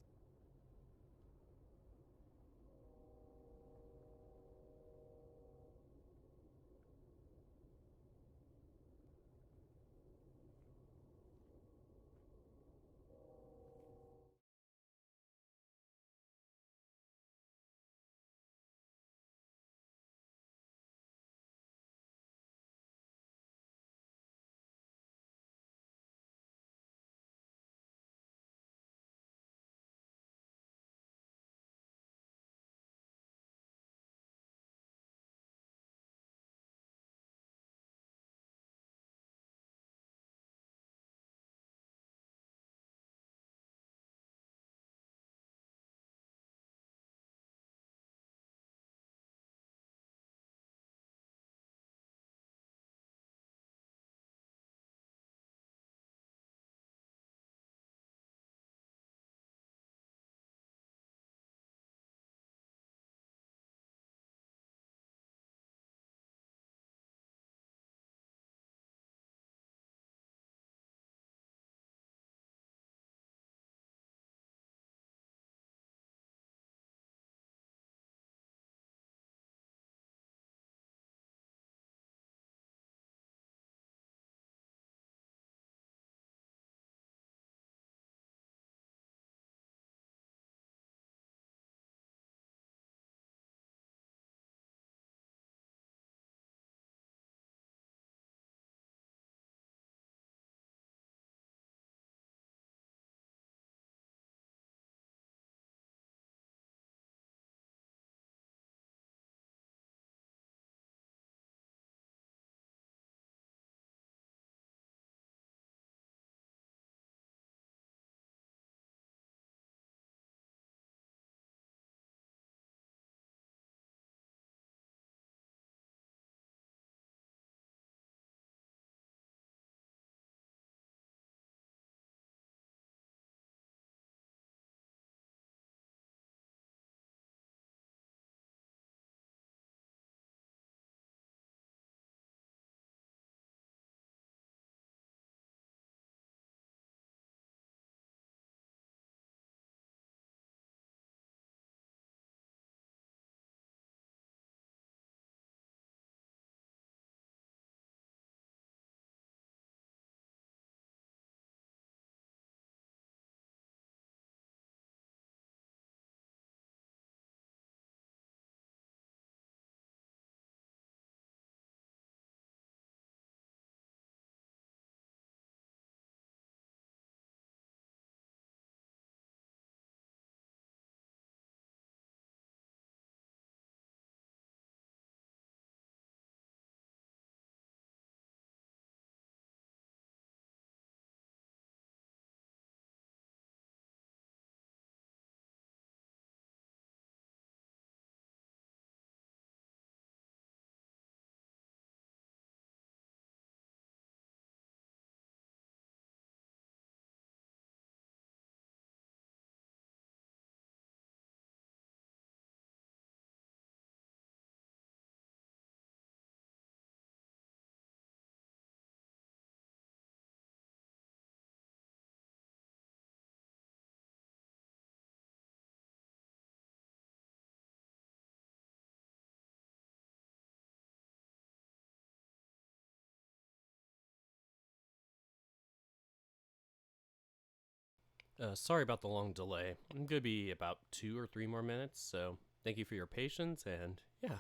Sorry about the long delay. I'm gonna be about 2 or 3 more minutes, so thank you for your patience, and yeah,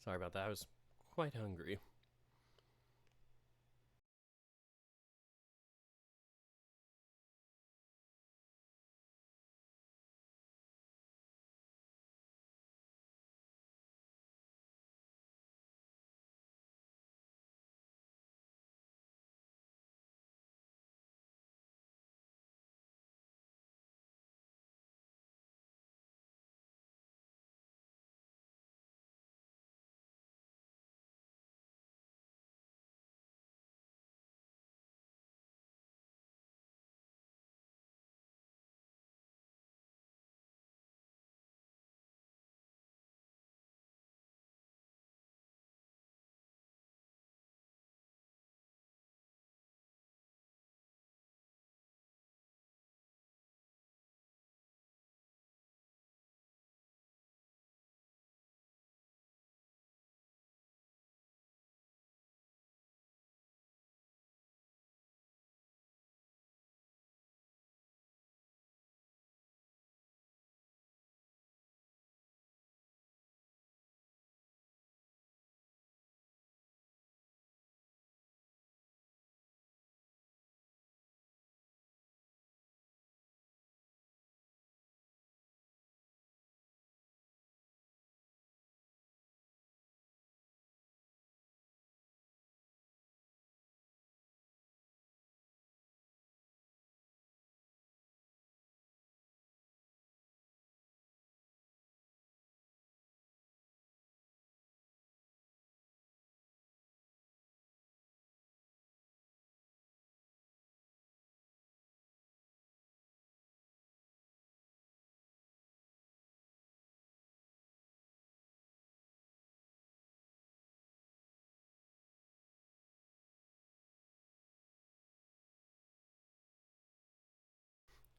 sorry about that. I was quite hungry.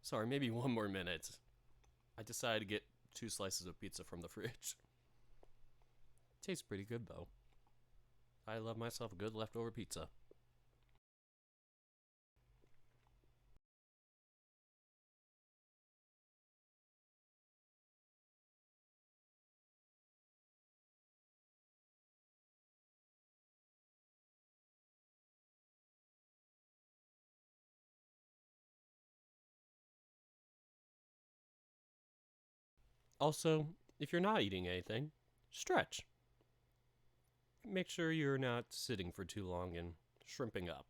Sorry, maybe one more minute. I decided to get 2 slices of pizza from the fridge. Tastes pretty good though. I love myself a good leftover pizza. Also, if you're not eating anything, stretch. Make sure you're not sitting for too long and shrimping up.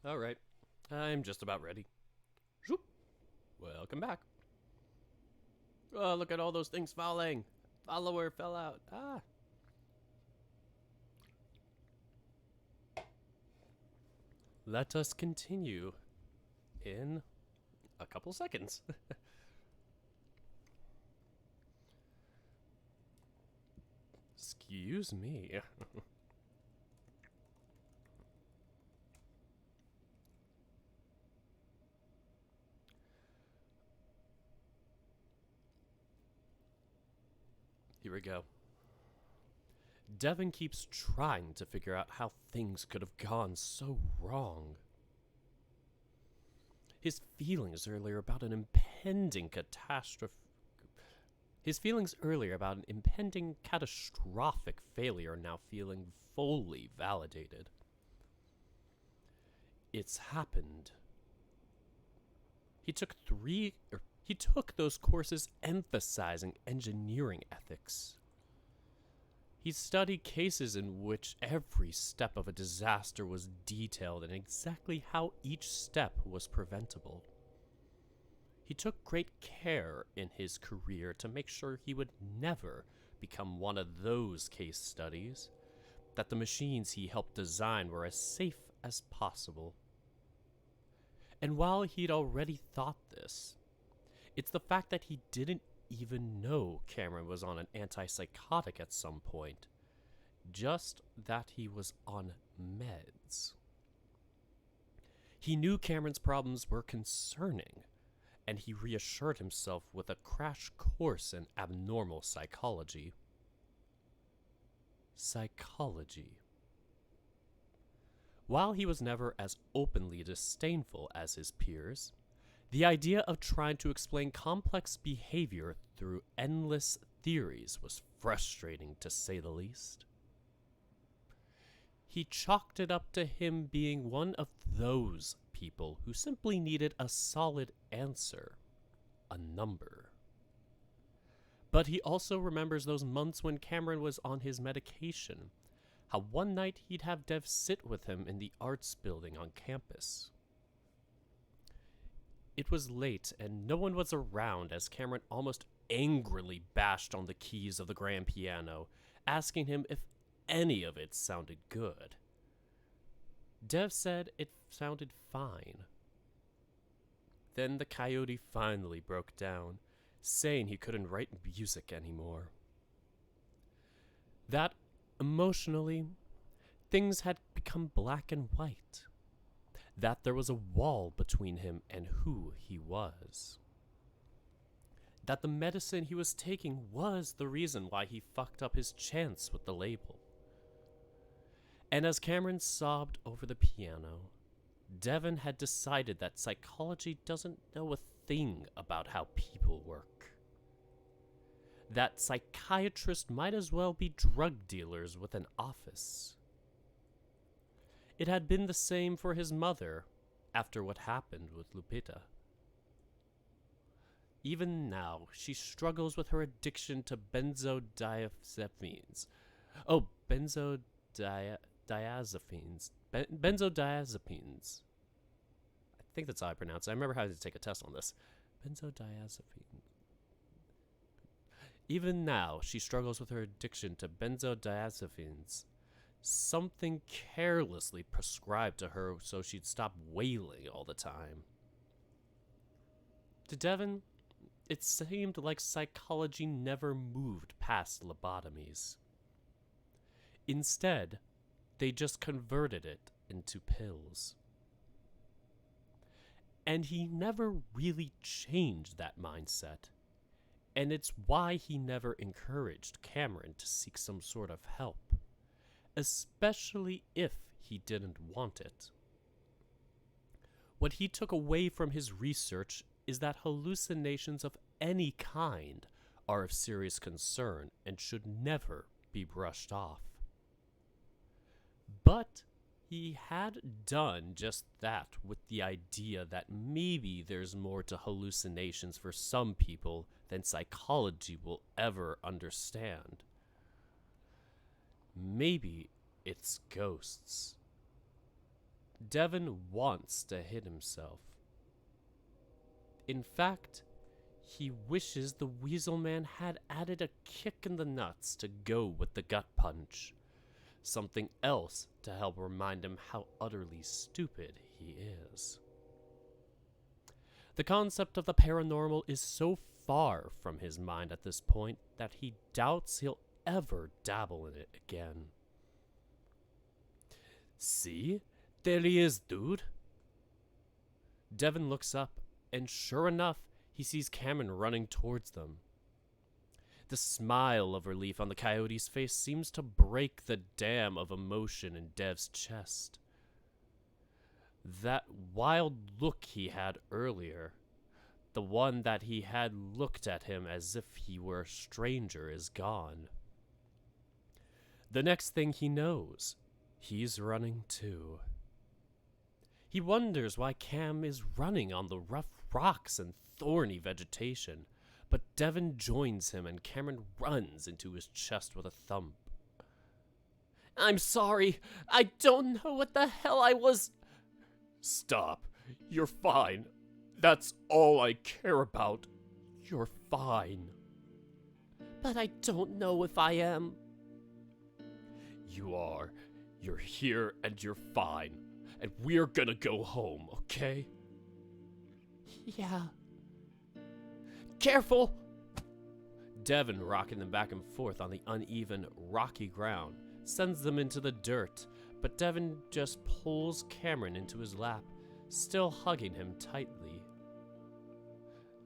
Alright, I'm just about ready. Zoop. Welcome back. Oh, look at all those things falling. Follower fell out. Ah. Let us continue in a couple seconds. Excuse me. Here we go. Devin keeps trying to figure out how things could have gone so wrong. His feelings earlier about an impending catastrophic failure are now feeling fully validated. It's happened. He took those courses emphasizing engineering ethics. He studied cases in which every step of a disaster was detailed and exactly how each step was preventable. He took great care in his career to make sure he would never become one of those case studies, that the machines he helped design were as safe as possible. And while he'd already thought this, it's the fact that he didn't even know Cameron was on an antipsychotic at some point, just that he was on meds. He knew Cameron's problems were concerning, and he reassured himself with a crash course in abnormal psychology. While he was never as openly disdainful as his peers, the idea of trying to explain complex behavior through endless theories was frustrating, to say the least. He chalked it up to him being one of those people who simply needed a solid answer, a number. But he also remembers those months when Cameron was on his medication, how one night he'd have Dev sit with him in the arts building on campus. It was late, and no one was around as Cameron almost angrily bashed on the keys of the grand piano, asking him if any of it sounded good. Dev said it sounded fine. Then the coyote finally broke down, saying he couldn't write music anymore. That, emotionally, things had become black and white. That there was a wall between him and who he was. That the medicine he was taking was the reason why he fucked up his chance with the label. And as Cameron sobbed over the piano, Devin had decided that psychology doesn't know a thing about how people work. That psychiatrists might as well be drug dealers with an office. It had been the same for his mother after what happened with Lupita. Even now, she struggles with her addiction to benzodiazepines. Benzodiazepines. I think that's how I pronounce it. I remember having to take a test on this. Benzodiazepine. Even now, she struggles with her addiction to benzodiazepines. Something carelessly prescribed to her so she'd stop wailing all the time. To Devin, it seemed like psychology never moved past lobotomies. Instead, they just converted it into pills. And he never really changed that mindset. And it's why he never encouraged Cameron to seek some sort of help, especially if he didn't want it. What he took away from his research is that hallucinations of any kind are of serious concern and should never be brushed off. But he had done just that with the idea that maybe there's more to hallucinations for some people than psychology will ever understand. Maybe it's ghosts. Devin wants to hit himself. In fact, he wishes the Weasel Man had added a kick in the nuts to go with the gut punch. Something else to help remind him how utterly stupid he is. The concept of the paranormal is so far from his mind at this point that he doubts he'll ever dabble in it again. See? There he is, dude. Devin looks up, and sure enough, he sees Cameron running towards them. The smile of relief on the coyote's face seems to break the dam of emotion in Dev's chest. That wild look he had earlier, the one that he had looked at him as if he were a stranger, is gone. The next thing he knows, he's running too. He wonders why Cam is running on the rough rocks and thorny vegetation, but Devin joins him and Cameron runs into his chest with a thump. "I'm sorry. I don't know what the hell I was." "Stop. You're fine. That's all I care about. You're fine." "But I don't know if I am." "You are. You're here and you're fine. And we're gonna go home, okay?" "Yeah." "Careful!" Devin, rocking them back and forth on the uneven, rocky ground, sends them into the dirt, but Devin just pulls Cameron into his lap, still hugging him tightly.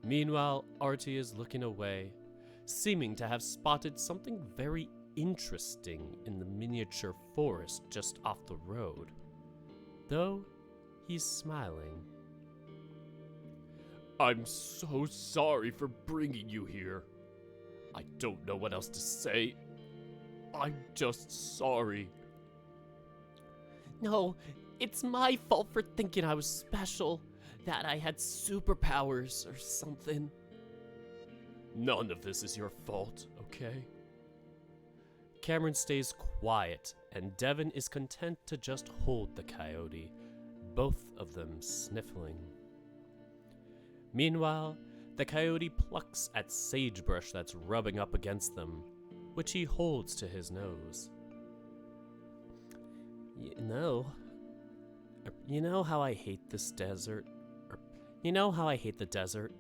Meanwhile, Artie is looking away, seeming to have spotted something very interesting in the miniature forest just off the road, though he's smiling. "I'm so sorry for bringing you here. I don't know what else to say. I'm just sorry." "No, it's my fault for thinking I was special, that I had superpowers or something." "None of this is your fault, okay?" Cameron stays quiet, and Devin is content to just hold the coyote, both of them sniffling. Meanwhile, the coyote plucks at sagebrush that's rubbing up against them, which he holds to his nose. You know how I hate this desert? You know how I hate the desert?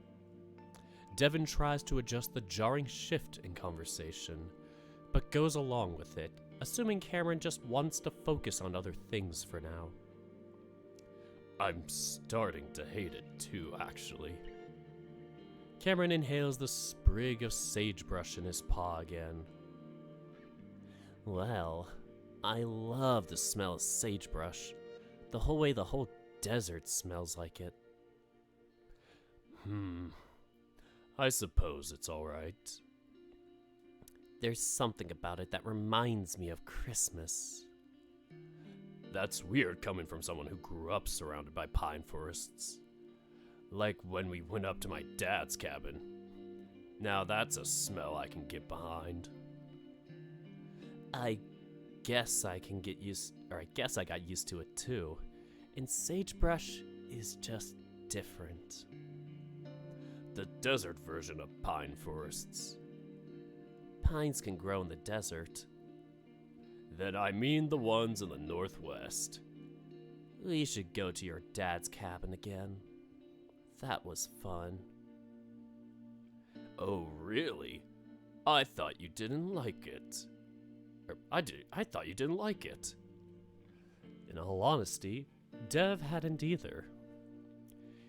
Devin tries to adjust the jarring shift in conversation, but goes along with it, assuming Cameron just wants to focus on other things for now. "I'm starting to hate it too, actually." Cameron inhales the sprig of sagebrush in his paw again. "Well, I love the smell of sagebrush. The whole way the whole desert smells like it." I suppose it's alright. "There's something about it that reminds me of Christmas." That's weird coming from someone who grew up surrounded by pine forests. Like when we went up to my dad's cabin. Now that's a smell I can get behind. I guess I got used to it too. And sagebrush is just different. The desert version of pine forests. Pines can grow in the desert. Then I mean the ones in the northwest. We should go to your dad's cabin again. That was fun. Oh, really? I thought you didn't like it. I thought you didn't like it. In all honesty, Dev hadn't either.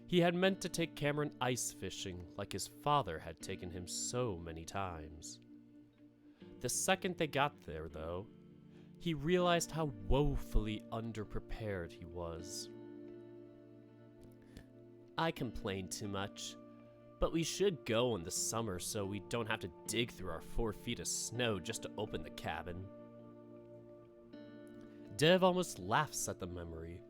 He had meant to take Cameron ice fishing like his father had taken him so many times. The second they got there, though, he realized how woefully underprepared he was. I complain too much, but we should go in the summer so we don't have to dig through our 4 feet of snow just to open the cabin. Dev almost laughs at the memory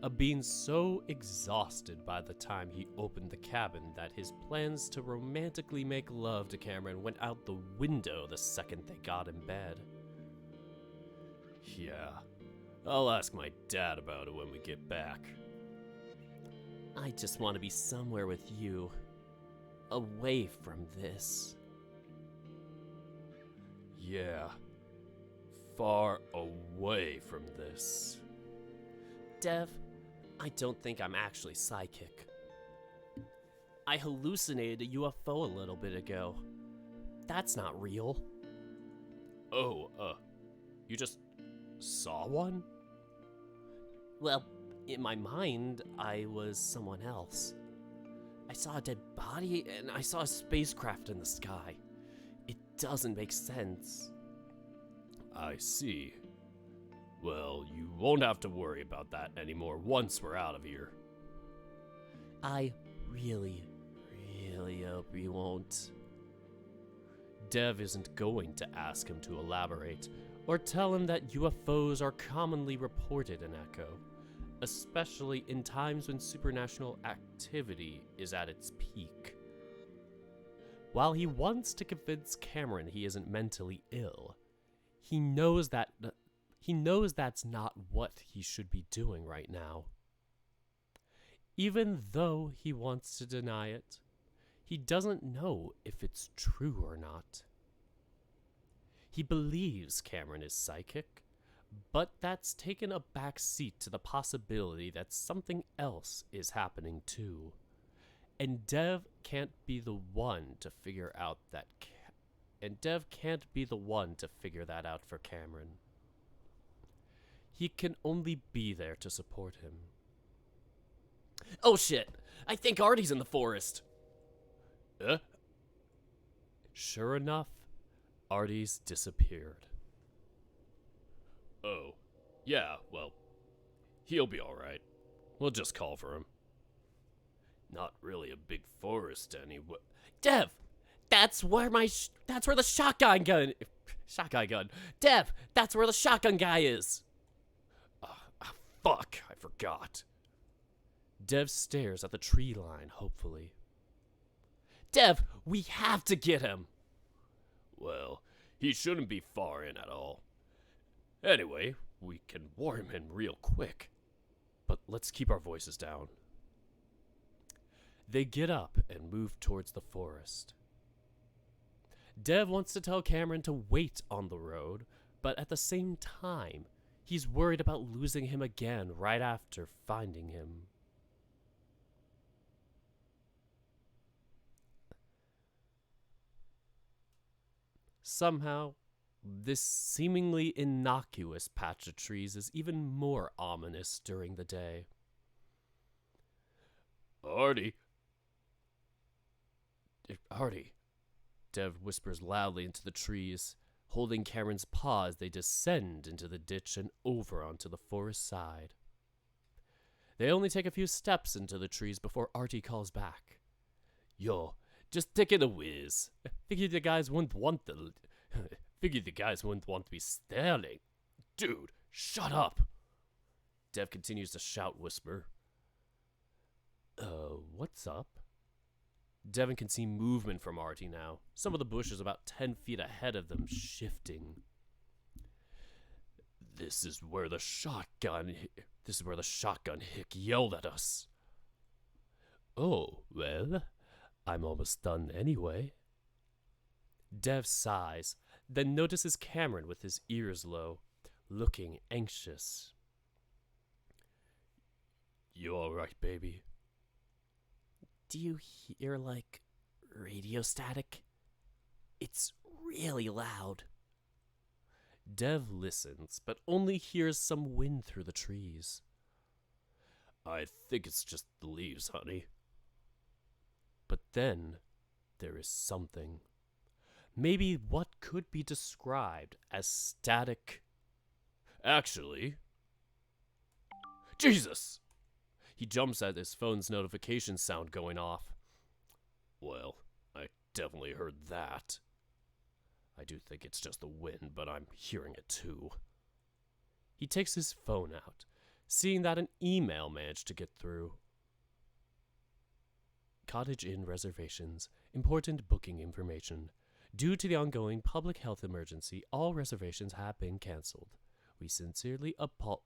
of being so exhausted by the time he opened the cabin that his plans to romantically make love to Cameron went out the window the second they got in bed. Yeah, I'll ask my dad about it when we get back. I just want to be somewhere with you, away from this. Yeah, far away from this. Dev, I don't think I'm actually psychic. I hallucinated a UFO a little bit ago. That's not real. Oh, you just saw one? Well, in my mind, I was someone else. I saw a dead body, and I saw a spacecraft in the sky. It doesn't make sense. I see. Well, you won't have to worry about that anymore once we're out of here. I really hope you won't. Dev isn't going to ask him to elaborate, or tell him that UFOs are commonly reported in Echo, especially in times when supernatural activity is at its peak. While he wants to convince Cameron he isn't mentally ill, he knows that's not what he should be doing right now. Even though he wants to deny it, he doesn't know if it's true or not. He believes Cameron is psychic, but that's taken a back seat to the possibility that something else is happening too. And Dev can't be the one to figure that out for Cameron. He can only be there to support him. Oh shit! I think Artie's in the forest! Sure enough, Artie's disappeared. Oh, yeah, well, he'll be alright. We'll just call for him. Not really a big forest anyway. Dev! That's where the shotgun gun... Dev! That's where the shotgun guy is! Fuck, I forgot. Dev stares at the tree line, hopefully. Dev, we have to get him! Well, he shouldn't be far in at all. Anyway, we can warn him in real quick. But let's keep our voices down. They get up and move towards the forest. Dev wants to tell Cameron to wait on the road, but at the same time, he's worried about losing him again right after finding him. Somehow, this seemingly innocuous patch of trees is even more ominous during the day. Artie, Dev whispers loudly into the trees, holding Cameron's paw as they descend into the ditch and over onto the forest side. They only take a few steps into the trees before Artie calls back. Yo, just taking a whiz. Figured the guys wouldn't want to be staring. Dude, shut up! Dev continues to whisper. What's up? Devin can see movement from Artie now. Some of the bushes about 10 feet ahead of them shifting. This is where the shotgun hick yelled at us. Oh, well, I'm almost done anyway. Dev sighs, then notices Cameron with his ears low, looking anxious. You alright, baby? Do you hear, radio static? It's really loud. Dev listens, but only hears some wind through the trees. I think it's just the leaves, honey. But then, there is something. Maybe what could be described as static. Actually... Jesus! He jumps at his phone's notification sound going off. Well, I definitely heard that. I do think it's just the wind, but I'm hearing it too. He takes his phone out, seeing that an email managed to get through. Cottage Inn reservations. Important booking information. Due to the ongoing public health emergency, all reservations have been canceled. We sincerely apologize.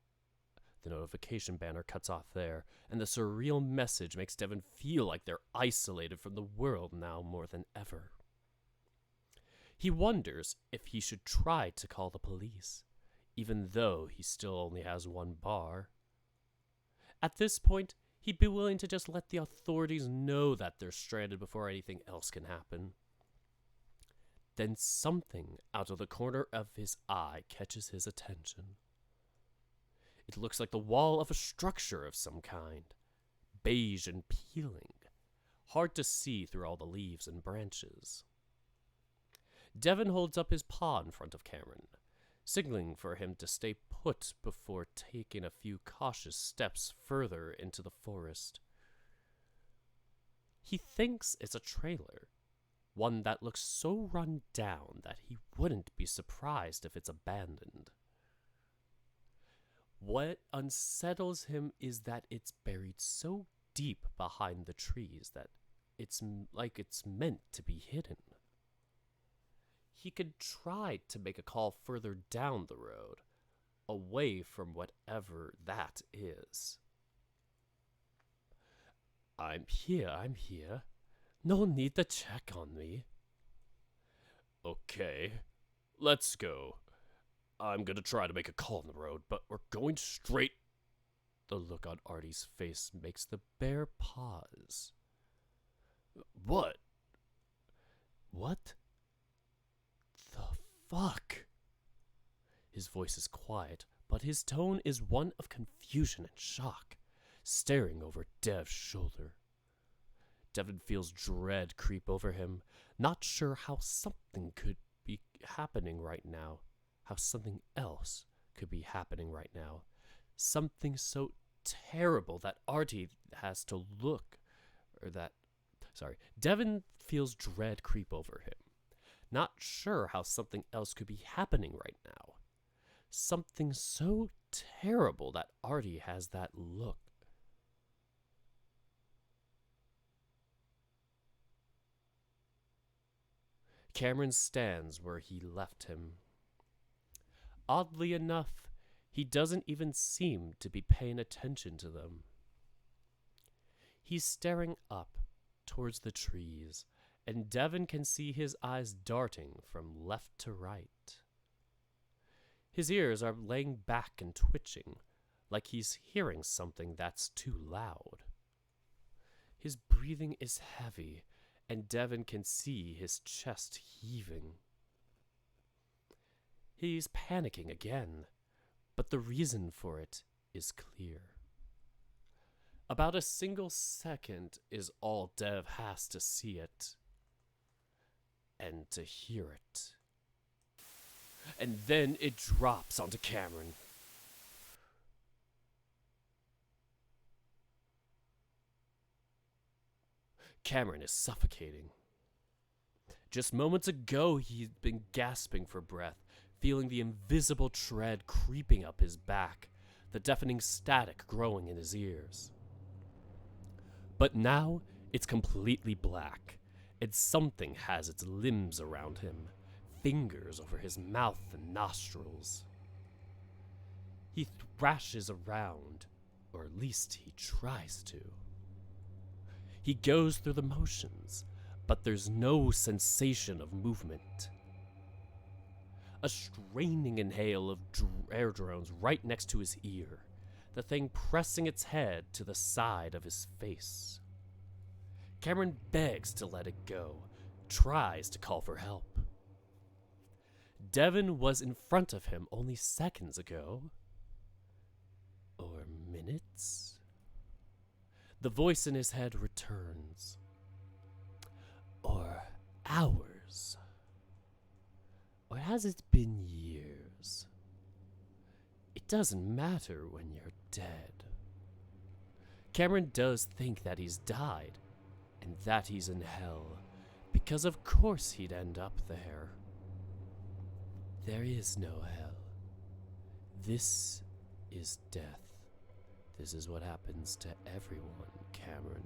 The notification banner cuts off there, and the surreal message makes Devin feel like they're isolated from the world now more than ever. He wonders if he should try to call the police, even though he still only has one bar. At this point, he'd be willing to just let the authorities know that they're stranded before anything else can happen. Then something out of the corner of his eye catches his attention. It looks like the wall of a structure of some kind, beige and peeling, hard to see through all the leaves and branches. Devin holds up his paw in front of Cameron, signaling for him to stay put before taking a few cautious steps further into the forest. He thinks it's a trailer, one that looks so run down that he wouldn't be surprised if it's abandoned. What unsettles him is that it's buried so deep behind the trees that it's like it's meant to be hidden. He could try to make a call further down the road, away from whatever that is. I'm here. No need to check on me. Okay, let's go. I'm gonna try to make a call on the road, but we're going straight. The look on Artie's face makes the bear pause. What? What the fuck? His voice is quiet, but his tone is one of confusion and shock, staring over Dev's shoulder. Devin feels dread creep over him, not sure how something could be happening right now, how something else could be happening right now. Something so terrible that Artie has to look, Devin feels dread creep over him, not sure how something else could be happening right now. Something so terrible that Artie has that look. Cameron stands where he left him. Oddly enough, he doesn't even seem to be paying attention to them. He's staring up towards the trees, and Devin can see his eyes darting from left to right. His ears are laying back and twitching, like he's hearing something that's too loud. His breathing is heavy, and Devin can see his chest heaving. He's panicking again, but the reason for it is clear. About a single second is all Dev has to see it and to hear it. And then it drops onto Cameron. Cameron is suffocating. Just moments ago, he'd been gasping for breath, feeling the invisible tread creeping up his back, the deafening static growing in his ears. But now, it's completely black, and something has its limbs around him, fingers over his mouth and nostrils. He thrashes around, or at least he tries to. He goes through the motions, but there's no sensation of movement. A straining inhale of air drones right next to his ear, the thing pressing its head to the side of his face. Cameron begs to let it go, tries to call for help. Devin was in front of him only seconds ago. Or minutes? The voice in his head returns. Or hours? Or has it been years? It doesn't matter when you're dead. Cameron does think that he's died, and that he's in hell, because of course he'd end up there. There is no hell. This is death. This is what happens to everyone, Cameron.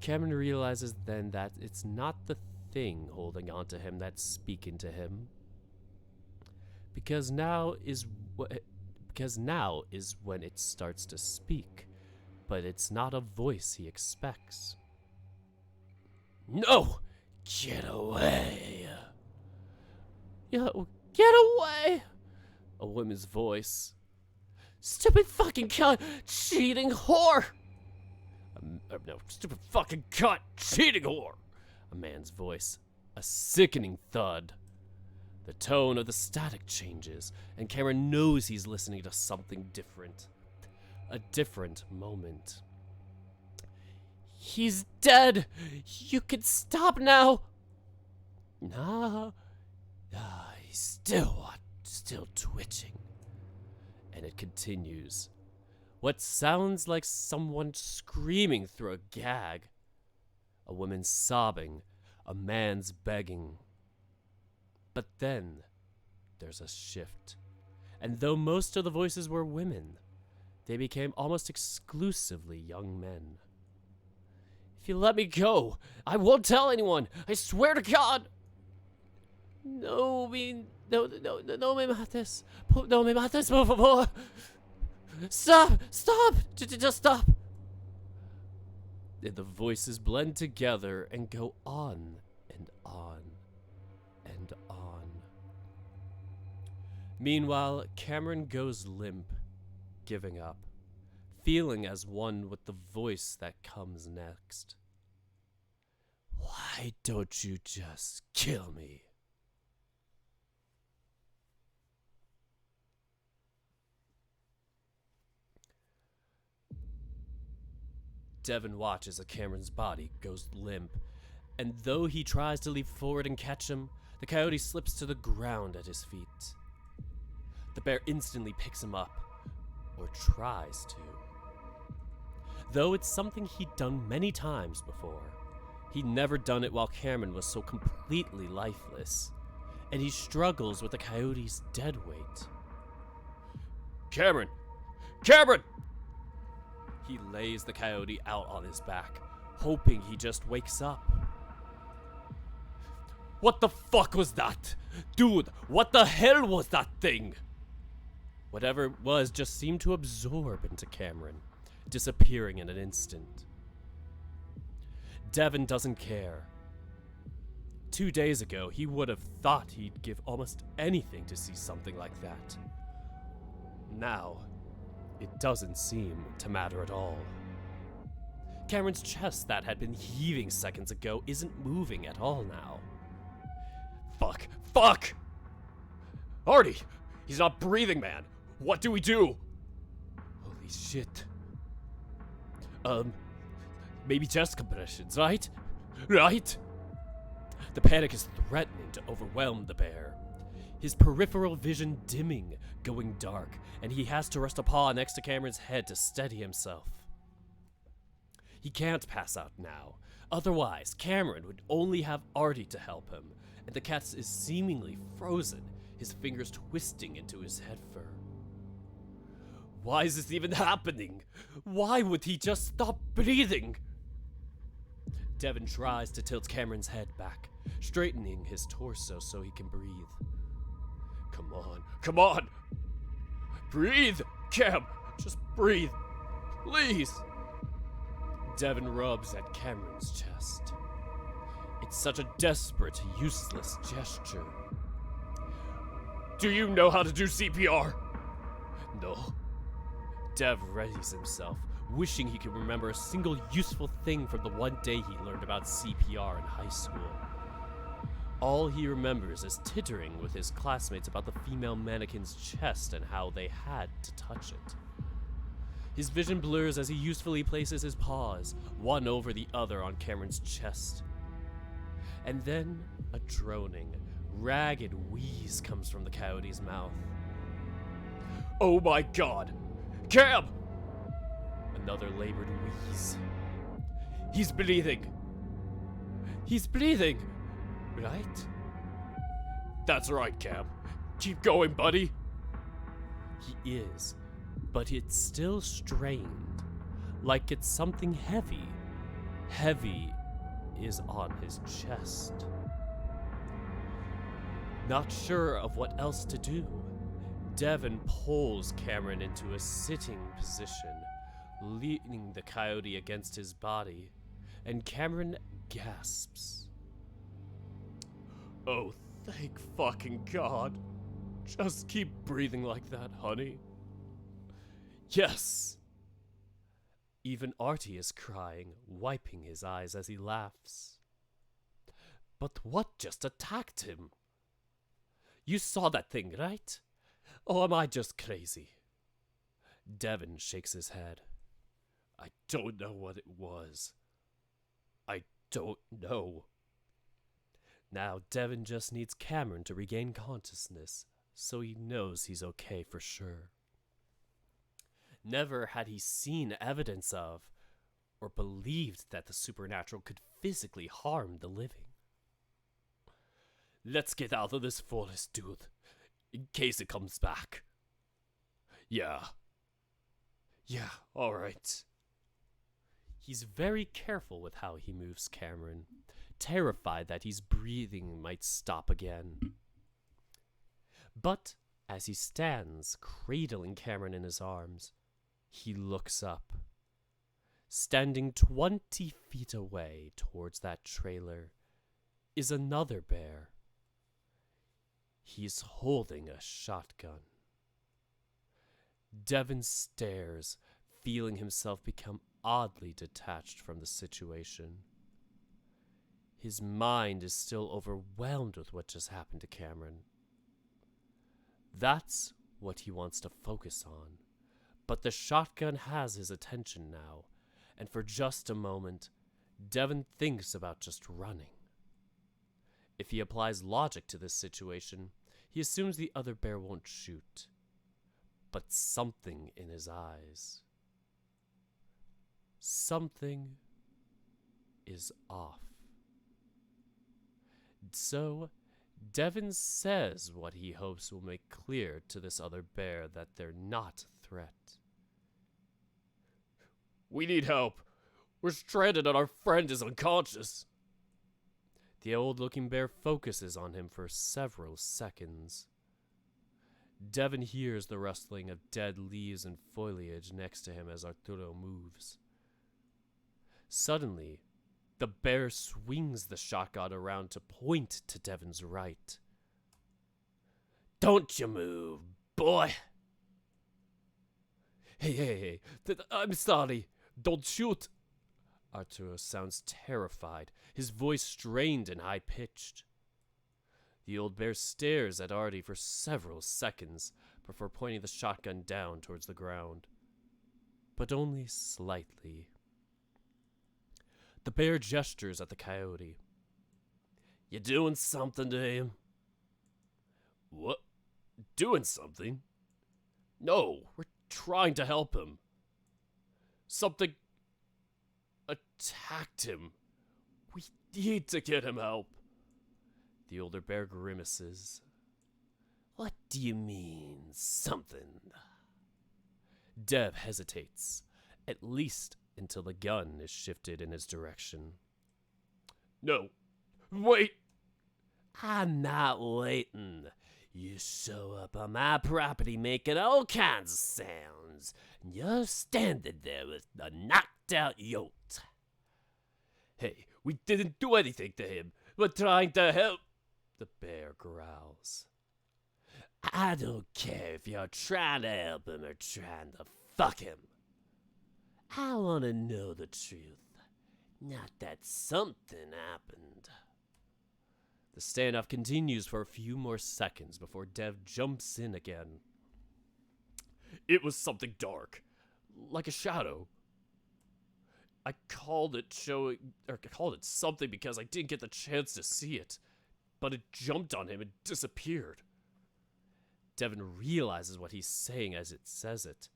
Cameron realizes then that it's not the thing holding on to him that's speaking to him. Because now is when it starts to speak, but it's not a voice he expects. No! Get away! Yo, get away! A woman's voice. Stupid fucking cunt! Cheating whore! No, stupid fucking cunt! Cheating whore! A man's voice. A sickening thud. The tone of the static changes, and Cameron knows he's listening to something different. A different moment. He's dead! You can stop now! Nah, he's still twitching. And it continues. What sounds like someone screaming through a gag. A woman sobbing, a man's begging. But then, there's a shift. And though most of the voices were women, they became almost exclusively young men. If you let me go, I won't tell anyone. I swear to God. No me mates. No me mates, por favor. Stop! Just stop! And the voices blend together and go on and on and on. Meanwhile, Cameron goes limp, giving up, feeling as one with the voice that comes next. Why don't you just kill me? Devin watches as Cameron's body goes limp, and though he tries to leap forward and catch him, the coyote slips to the ground at his feet. The bear instantly picks him up, or tries to. Though it's something he'd done many times before, he'd never done it while Cameron was so completely lifeless, and he struggles with the coyote's dead weight. Cameron! Cameron! He lays the coyote out on his back, hoping he just wakes up. What the fuck was that? Dude, what the hell was that thing? Whatever it was just seemed to absorb into Cameron, disappearing in an instant. Devin doesn't care. 2 days ago, he would have thought he'd give almost anything to see something like that. Now, it doesn't seem to matter at all. Cameron's chest that had been heaving seconds ago isn't moving at all now. Fuck! Artie! He's not breathing, man! What do we do? Holy shit. Maybe chest compressions, right? Right? The panic is threatening to overwhelm the bear. His peripheral vision dimming, going dark, and he has to rest a paw next to Cameron's head to steady himself. He can't pass out now. Otherwise, Cameron would only have Artie to help him, and the cat is seemingly frozen, his fingers twisting into his head fur. Why is this even happening? Why would he just stop breathing? Devin tries to tilt Cameron's head back, straightening his torso so he can breathe. Come on! Breathe! Cam, just breathe. Please! Devin rubs at Cameron's chest. It's such a desperate, useless gesture. Do you know how to do CPR? No. Dev readies himself, wishing he could remember a single useful thing from the one day he learned about CPR in high school. All he remembers is tittering with his classmates about the female mannequin's chest and how they had to touch it. His vision blurs as he usefully places his paws, one over the other on Cameron's chest. And then a droning, ragged wheeze comes from the coyote's mouth. Oh my God! Cam! Another labored wheeze. He's breathing! Right? That's right, Cam. Keep going, buddy. He is, but it's still strained, like it's something heavy. Heavy is on his chest. Not sure of what else to do, Devin pulls Cameron into a sitting position, leaning the coyote against his body, and Cameron gasps. Oh, thank fucking God. Just keep breathing like that, honey. Yes! Even Artie is crying, wiping his eyes as he laughs. But what just attacked him? You saw that thing, right? Or am I just crazy? Devin shakes his head. I don't know what it was. I don't know. Now Devin just needs Cameron to regain consciousness, so he knows he's okay for sure. Never had he seen evidence of, or believed that the supernatural could physically harm the living. Let's get out of this forest, dude, in case it comes back. Yeah. Yeah, alright. He's very careful with how he moves Cameron, terrified that his breathing might stop again. But as he stands, cradling Cameron in his arms, he looks up. Standing 20 feet away towards that trailer is another bear. He's holding a shotgun. Devin stares, feeling himself become oddly detached from the situation. His mind is still overwhelmed with what just happened to Cameron. That's what he wants to focus on. But the shotgun has his attention now, and for just a moment, Devin thinks about just running. If he applies logic to this situation, he assumes the other bear won't shoot. But something in his eyes, something is off. So, Devin says what he hopes will make clear to this other bear that they're not a threat. We need help. We're stranded and our friend is unconscious. The old-looking bear focuses on him for several seconds. Devin hears the rustling of dead leaves and foliage next to him as Arturo moves. Suddenly, the bear swings the shotgun around to point to Devin's right. Don't you move, boy. Hey, I'm sorry. Don't shoot. Arturo sounds terrified, his voice strained and high-pitched. The old bear stares at Artie for several seconds before pointing the shotgun down towards the ground. But only slightly. The bear gestures at the coyote. You doing something to him? What? Doing something? No, we're trying to help him. Something attacked him. We need to get him help. The older bear grimaces. What do you mean, something? Dev hesitates, at least until the gun is shifted in his direction. No, wait! I'm not waiting. You show up on my property making all kinds of sounds, and you're standing there with a knocked-out yote. Hey, we didn't do anything to him. We're trying to help. The bear growls. I don't care if you're trying to help him or trying to fuck him. I want to know the truth, not that something happened. The standoff continues for a few more seconds before Dev jumps in again. It was something dark, like a shadow. I called it something because I didn't get the chance to see it, but it jumped on him and disappeared. Devin realizes what he's saying as it says it,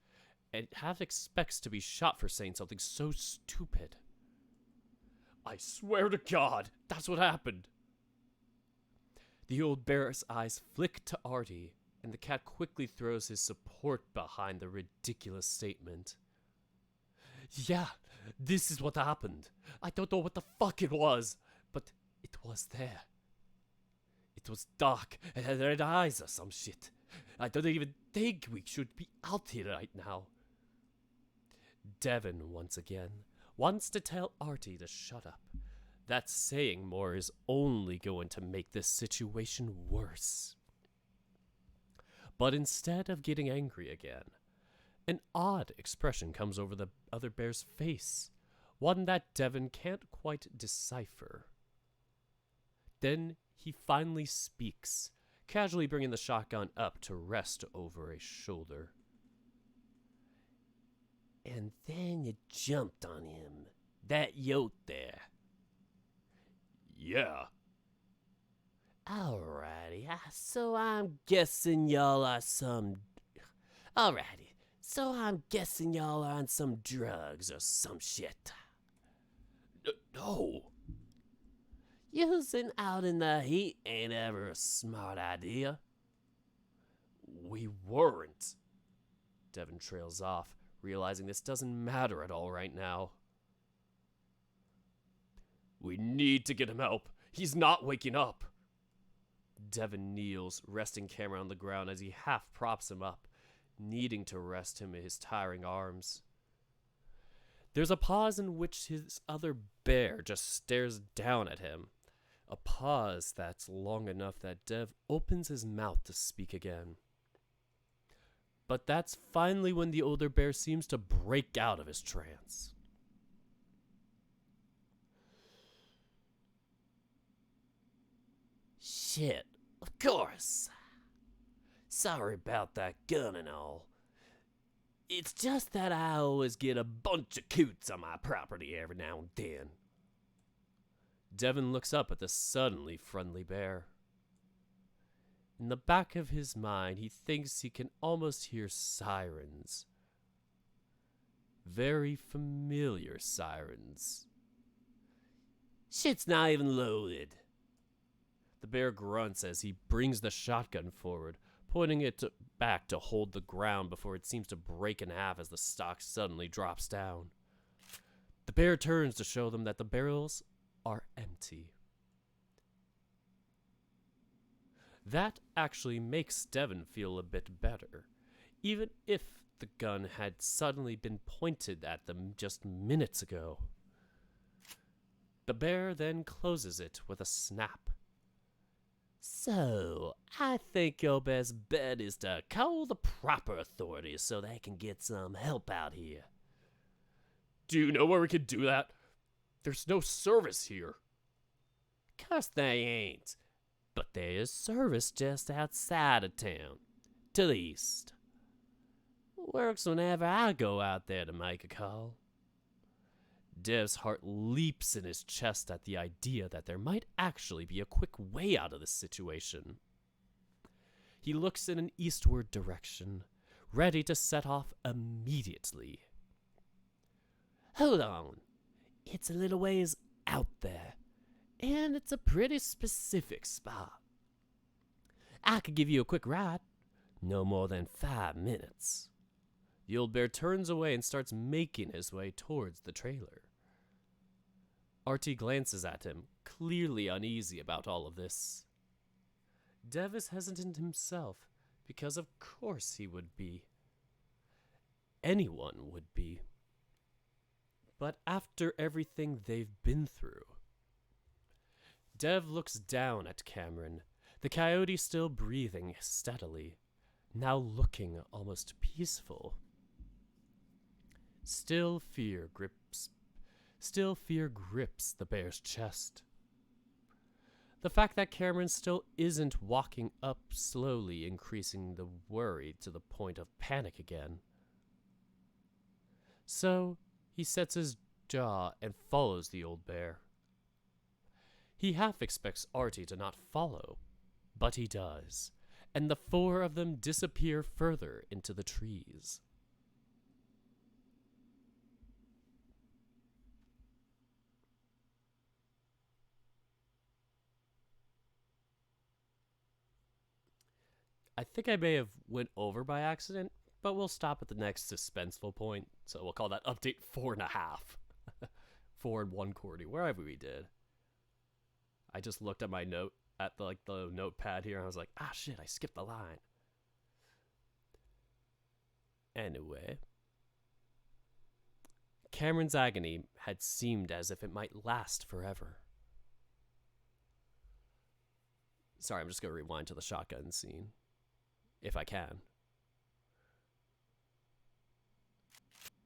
and half expects to be shot for saying something so stupid. I swear to God, that's what happened. The old bear's eyes flick to Artie, and the cat quickly throws his support behind the ridiculous statement. Yeah, this is what happened. I don't know what the fuck it was, but it was there. It was dark and had red eyes or some shit. I don't even think we should be out here right now. Devin, once again, wants to tell Artie to shut up. That saying more is only going to make this situation worse. But instead of getting angry again, an odd expression comes over the other bear's face, one that Devin can't quite decipher. Then he finally speaks, casually bringing the shotgun up to rest over a shoulder. And then you jumped on him, that yote there. Yeah. Alrighty, so I'm guessing y'all are some. Alrighty, so I'm guessing y'all are on some drugs or some shit. No. Using out in the heat ain't ever a smart idea. We weren't. Devin trails off, realizing this doesn't matter at all right now. We need to get him help. He's not waking up. Devin kneels, resting Cameron on the ground as he half props him up, needing to rest him in his tiring arms. There's a pause in which his other bear just stares down at him. A pause that's long enough that Dev opens his mouth to speak again. But that's finally when the older bear seems to break out of his trance. Shit, of course. Sorry about that gun and all. It's just that I always get a bunch of coots on my property every now and then. Devin looks up at the suddenly friendly bear. In the back of his mind, he thinks he can almost hear sirens. Very familiar sirens. Shit's not even loaded. The bear grunts as he brings the shotgun forward, pointing it back to hold the ground before it seems to break in half as the stock suddenly drops down. The bear turns to show them that the barrels are empty. That actually makes Devin feel a bit better, even if the gun had suddenly been pointed at them just minutes ago. The bear then closes it with a snap. So, I think your best bet is to call the proper authorities so they can get some help out here. Do you know where we could do that? There's no service here. Course they ain't, but there is service just outside of town, to the east. Works whenever I go out there to make a call. Dev's heart leaps in his chest at the idea that there might actually be a quick way out of this situation. He looks in an eastward direction, ready to set off immediately. Hold on. It's a little ways out there, and it's a pretty specific spot. I could give you a quick ride, no more than 5 minutes. The old bear turns away and starts making his way towards the trailer. Artie glances at him, clearly uneasy about all of this. Dev is hesitant himself, because of course he would be. Anyone would be. But after everything they've been through. Dev looks down at Cameron, the coyote still breathing steadily, now looking almost peaceful. Still fear grips the bear's chest. The fact that Cameron still isn't walking up slowly increasing the worry to the point of panic again. So, he sets his jaw and follows the old bear. He half expects Artie to not follow, but he does, and the 4 of them disappear further into the trees. I think I may have went over by accident, but we'll stop at the next suspenseful point. So we'll call that update 4.5. 4 and 1/4, wherever we did. I just looked at my note at the notepad here and I was like, ah shit, I skipped the line. Anyway, Cameron's agony had seemed as if it might last forever. Sorry, I'm just going to rewind to the shotgun scene. If I can.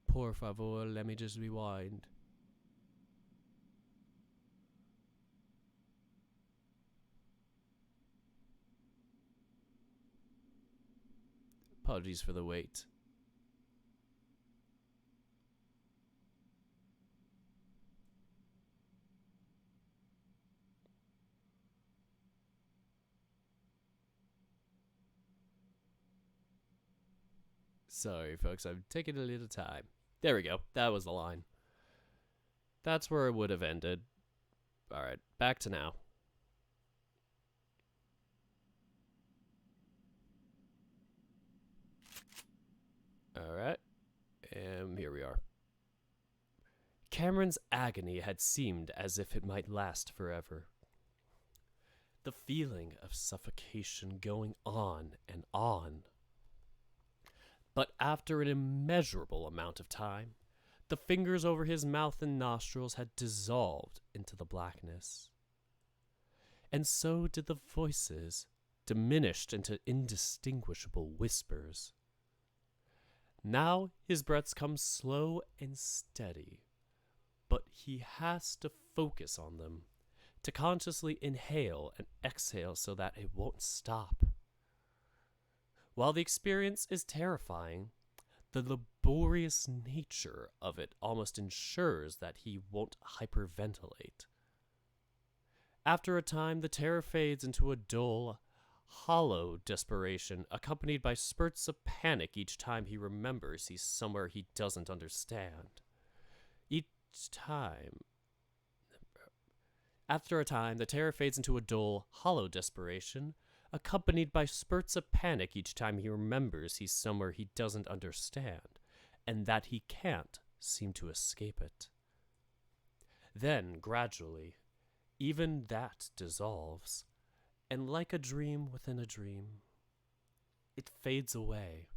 Por favor, let me just rewind. Apologies for the wait. Sorry, folks, I'm taking a little time. There we go. That was the line. That's where it would have ended. Alright, back to now. Alright, and here we are. Cameron's agony had seemed as if it might last forever. The feeling of suffocation going on and on. But after an immeasurable amount of time, the fingers over his mouth and nostrils had dissolved into the blackness. And so did the voices, diminished into indistinguishable whispers. Now his breaths come slow and steady, but he has to focus on them, to consciously inhale and exhale so that it won't stop. While the experience is terrifying, the laborious nature of it almost ensures that he won't hyperventilate. After a time, the terror fades into a dull, hollow desperation, accompanied by spurts of panic each time he remembers he's somewhere he doesn't understand. After a time, the terror fades into a dull, hollow desperation, accompanied by spurts of panic each time he remembers he's somewhere he doesn't understand, and that he can't seem to escape it. Then, gradually, even that dissolves, and like a dream within a dream, it fades away.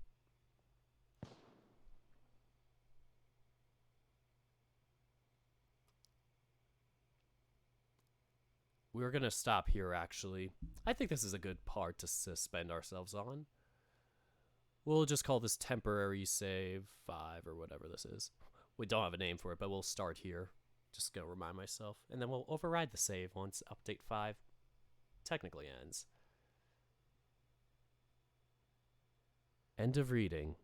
We're going to stop here, actually. I think this is a good part to suspend ourselves on. We'll just call this temporary save 5 or whatever this is. We don't have a name for it, but we'll start here. Just going to remind myself. And then we'll override the save once update 5 technically ends. End of reading.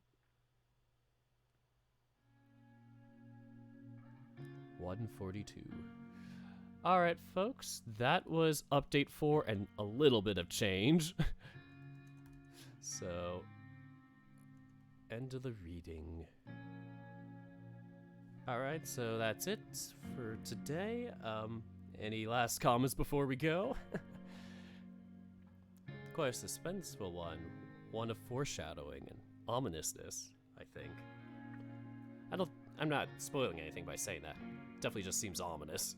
142. Alright, folks, that was update 4 and a little bit of change. So, end of the reading. Alright, so that's it for today. Any last comments before we go? Quite a suspenseful one. One of foreshadowing and ominousness, I think. I'm not spoiling anything by saying that. Definitely just seems ominous.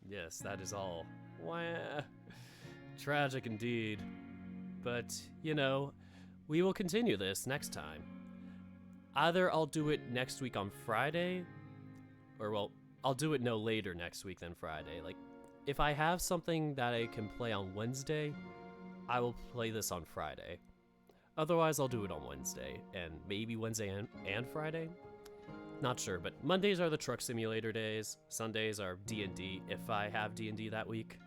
Yes, that is all. Wah. Tragic indeed. But, you know, we will continue this next time. Either I'll do it next week on Friday, or, well, I'll do it no later next week than Friday. Like, if I have something that I can play on Wednesday, I will play this on Friday. Otherwise, I'll do it on Wednesday, and maybe Wednesday and Friday. Not sure, but Mondays are the truck simulator days. Sundays are D&D, if I have D&D that week.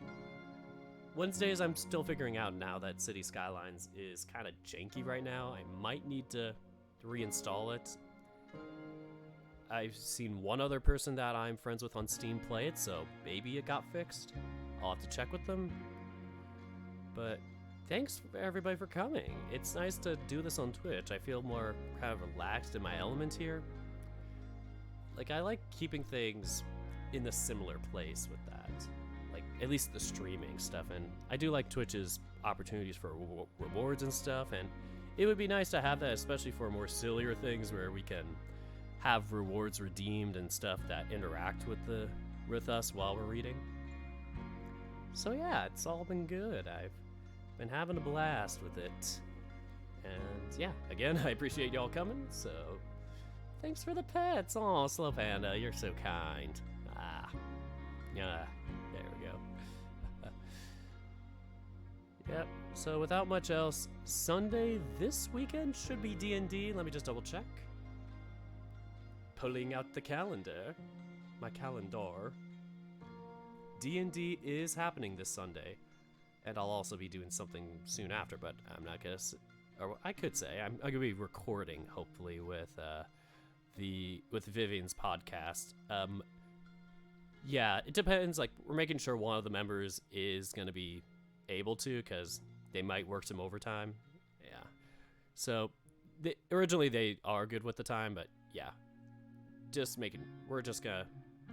Wednesdays, I'm still figuring out now that City Skylines is kind of janky right now. I might need to reinstall it. I've seen one other person that I'm friends with on Steam play it, so maybe it got fixed. I'll have to check with them. But thanks everybody for coming. It's nice to do this on Twitch. I feel more kind of relaxed in my element here. Like, I like keeping things in a similar place with that. Like, at least the streaming stuff. And I do like Twitch's opportunities for rewards and stuff. And it would be nice to have that, especially for more sillier things where we can have rewards redeemed and stuff that interact with us while we're reading. So yeah, it's all been good. I've been having a blast with it. And yeah, again, I appreciate y'all coming, so thanks for the pets. Aw, Slow Panda, you're so kind. Yeah, there we go. Yep, so without much else, Sunday this weekend should be D&D. Let me just double check. Pulling out the calendar. My calendar. D&D is happening this Sunday. And I'll also be doing something soon after, but I'm not gonna or I could say I'm gonna be recording hopefully with Vivian's podcast. Yeah, it depends. Like, we're making sure one of the members is going to be able to, because they might work some overtime. Yeah. So, originally they are good with the time, but yeah. We're just going to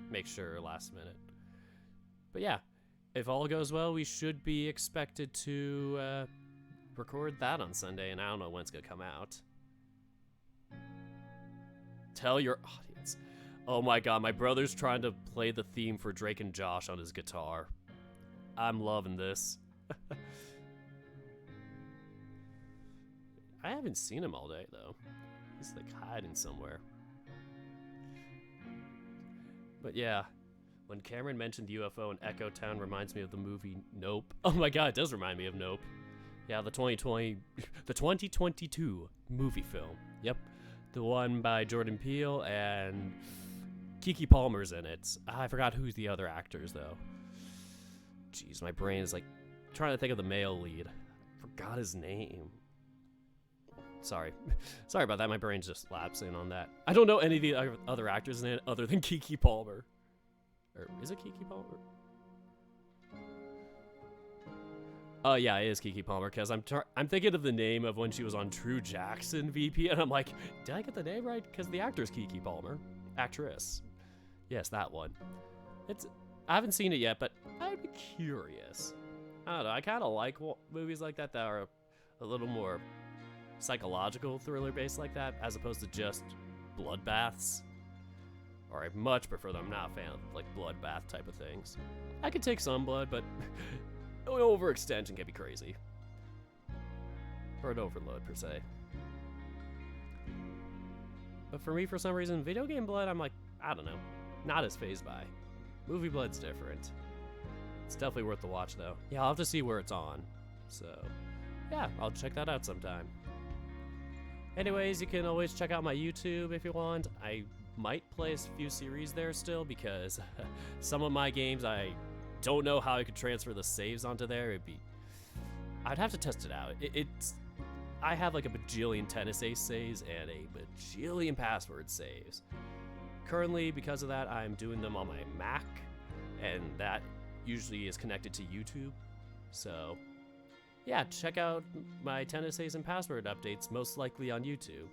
make sure last minute. But yeah, if all goes well, we should be expected to record that on Sunday, and I don't know when it's going to come out. Tell your audience. Oh my god, my brother's trying to play the theme for Drake and Josh on his guitar. I'm loving this. I haven't seen him all day, though. He's like hiding somewhere. But yeah, when Cameron mentioned UFO and Echo Town reminds me of the movie Nope. Oh my god, it does remind me of Nope. Yeah, the 2022 movie film. Yep. The one by Jordan Peele and Keke Palmer's in it. I forgot who's the other actors, though. Jeez, my brain is like trying to think of the male lead. Forgot his name. Sorry about that. My brain's just lapsing on that. I don't know any of the other actors in it other than Keke Palmer. Or is it Keke Palmer? Oh yeah, it is Keke Palmer, because I'm thinking of the name of when she was on True Jackson VP, and I'm like, did I get the name right? Because the actor's Keke Palmer, actress. Yes, that one. I haven't seen it yet, but I'd be curious. I don't know. I kind of like movies like that are a little more psychological thriller based like that, as opposed to just bloodbaths. Or I much prefer them. I'm not a fan of like bloodbath type of things. I could take some blood, but overextension can be crazy. Or an overload, per se. But for me, for some reason, video game blood, I'm like, I don't know. Not as fazed by. Movie blood's different. It's definitely worth the watch, though. Yeah, I'll have to see where it's on. So, yeah, I'll check that out sometime. Anyways, you can always check out my YouTube if you want. I might play a few series there still, because some of my games I don't know how I could transfer the saves onto there. I'd have to test it out. I have like a bajillion tennis ace saves and a bajillion password saves. Currently, because of that, I'm doing them on my Mac, and that usually is connected to YouTube. So yeah, check out my tennis ace and password updates, most likely on YouTube.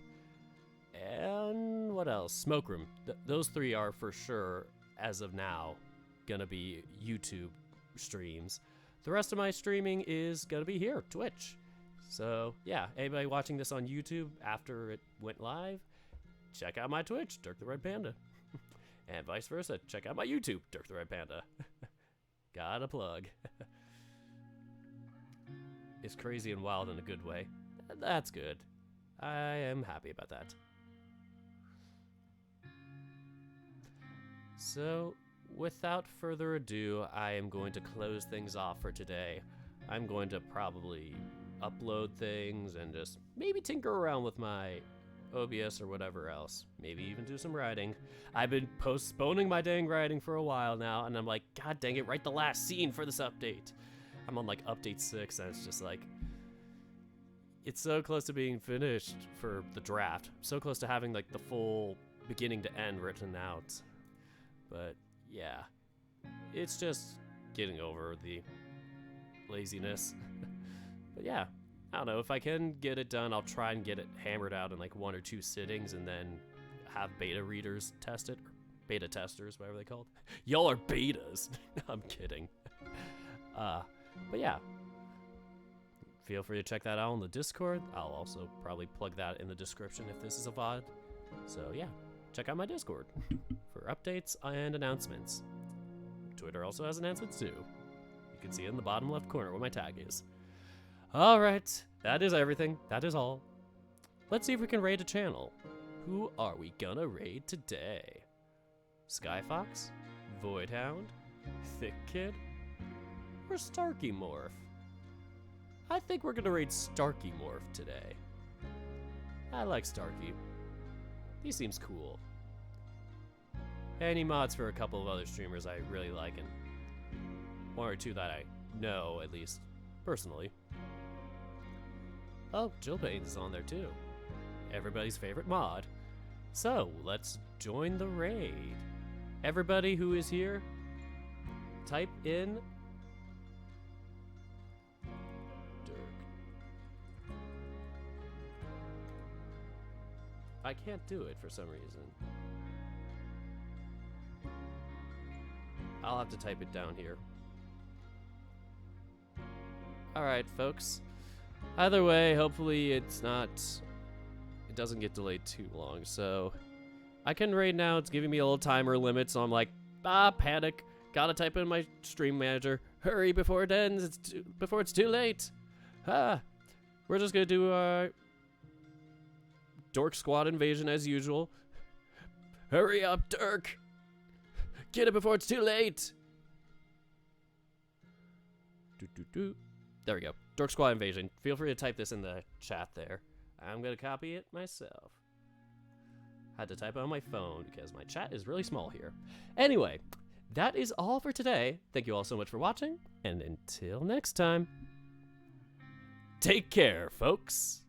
And what else? Smoke Room. Those three are for sure, as of now, gonna be YouTube streams. The rest of my streaming is gonna be here, Twitch. So yeah, anybody watching this on YouTube after it went live, check out my Twitch, Dirk the Red Panda. And vice versa, check out my YouTube, Dirk the Red Panda. Gotta plug. It's crazy and wild in a good way. That's good. I am happy about that. So, without further ado, I am going to close things off for today. I'm going to probably upload things and just maybe tinker around with my OBS or whatever else. Maybe even do some writing. I've been postponing my dang writing for a while now, and I'm like, god dang it, write the last scene for this update. I'm on like update 6, and it's just like, it's so close to being finished for the draft. So close to having like the full beginning to end written out. But yeah, it's just getting over the laziness. But yeah, I don't know, if I can get it done, I'll try and get it hammered out in like 1 or 2 sittings, and then have beta readers test it, or beta testers, whatever they called. Y'all are betas. I'm kidding. But yeah, feel free to check that out on the Discord. I'll also probably plug that in the description if this is a VOD. So yeah, check out my Discord for updates and announcements. Twitter also has announcements too. You can see it in the bottom left corner where my tag is. Alright, that is everything. That is all. Let's see if we can raid a channel. Who are we gonna raid today? Skyfox? Voidhound? Thick Kid? Or Starky Morph? I think we're gonna raid Starky Morph today. I like Starky. He seems cool. Any mods for a couple of other streamers I really like, and 1 or 2 that I know, at least, personally. Oh, Jill Baines is on there too. Everybody's favorite mod. So, let's join the raid. Everybody who is here, type in Dirk. I can't do it for some reason. I'll have to type it down here. Alright, folks. Either way, hopefully it doesn't get delayed too long. So I can right now, it's giving me a little timer limit, so I'm like, panic. Gotta type in my stream manager. Hurry before it ends, before it's too late. We're just gonna do Dork Squad invasion as usual. Hurry up, Dirk! Get it before it's too late! There we go. Dork Squad invasion. Feel free to type this in the chat there. I'm gonna copy it myself. Had to type it on my phone because my chat is really small here. Anyway, that is all for today. Thank you all so much for watching, and until next time, take care, folks.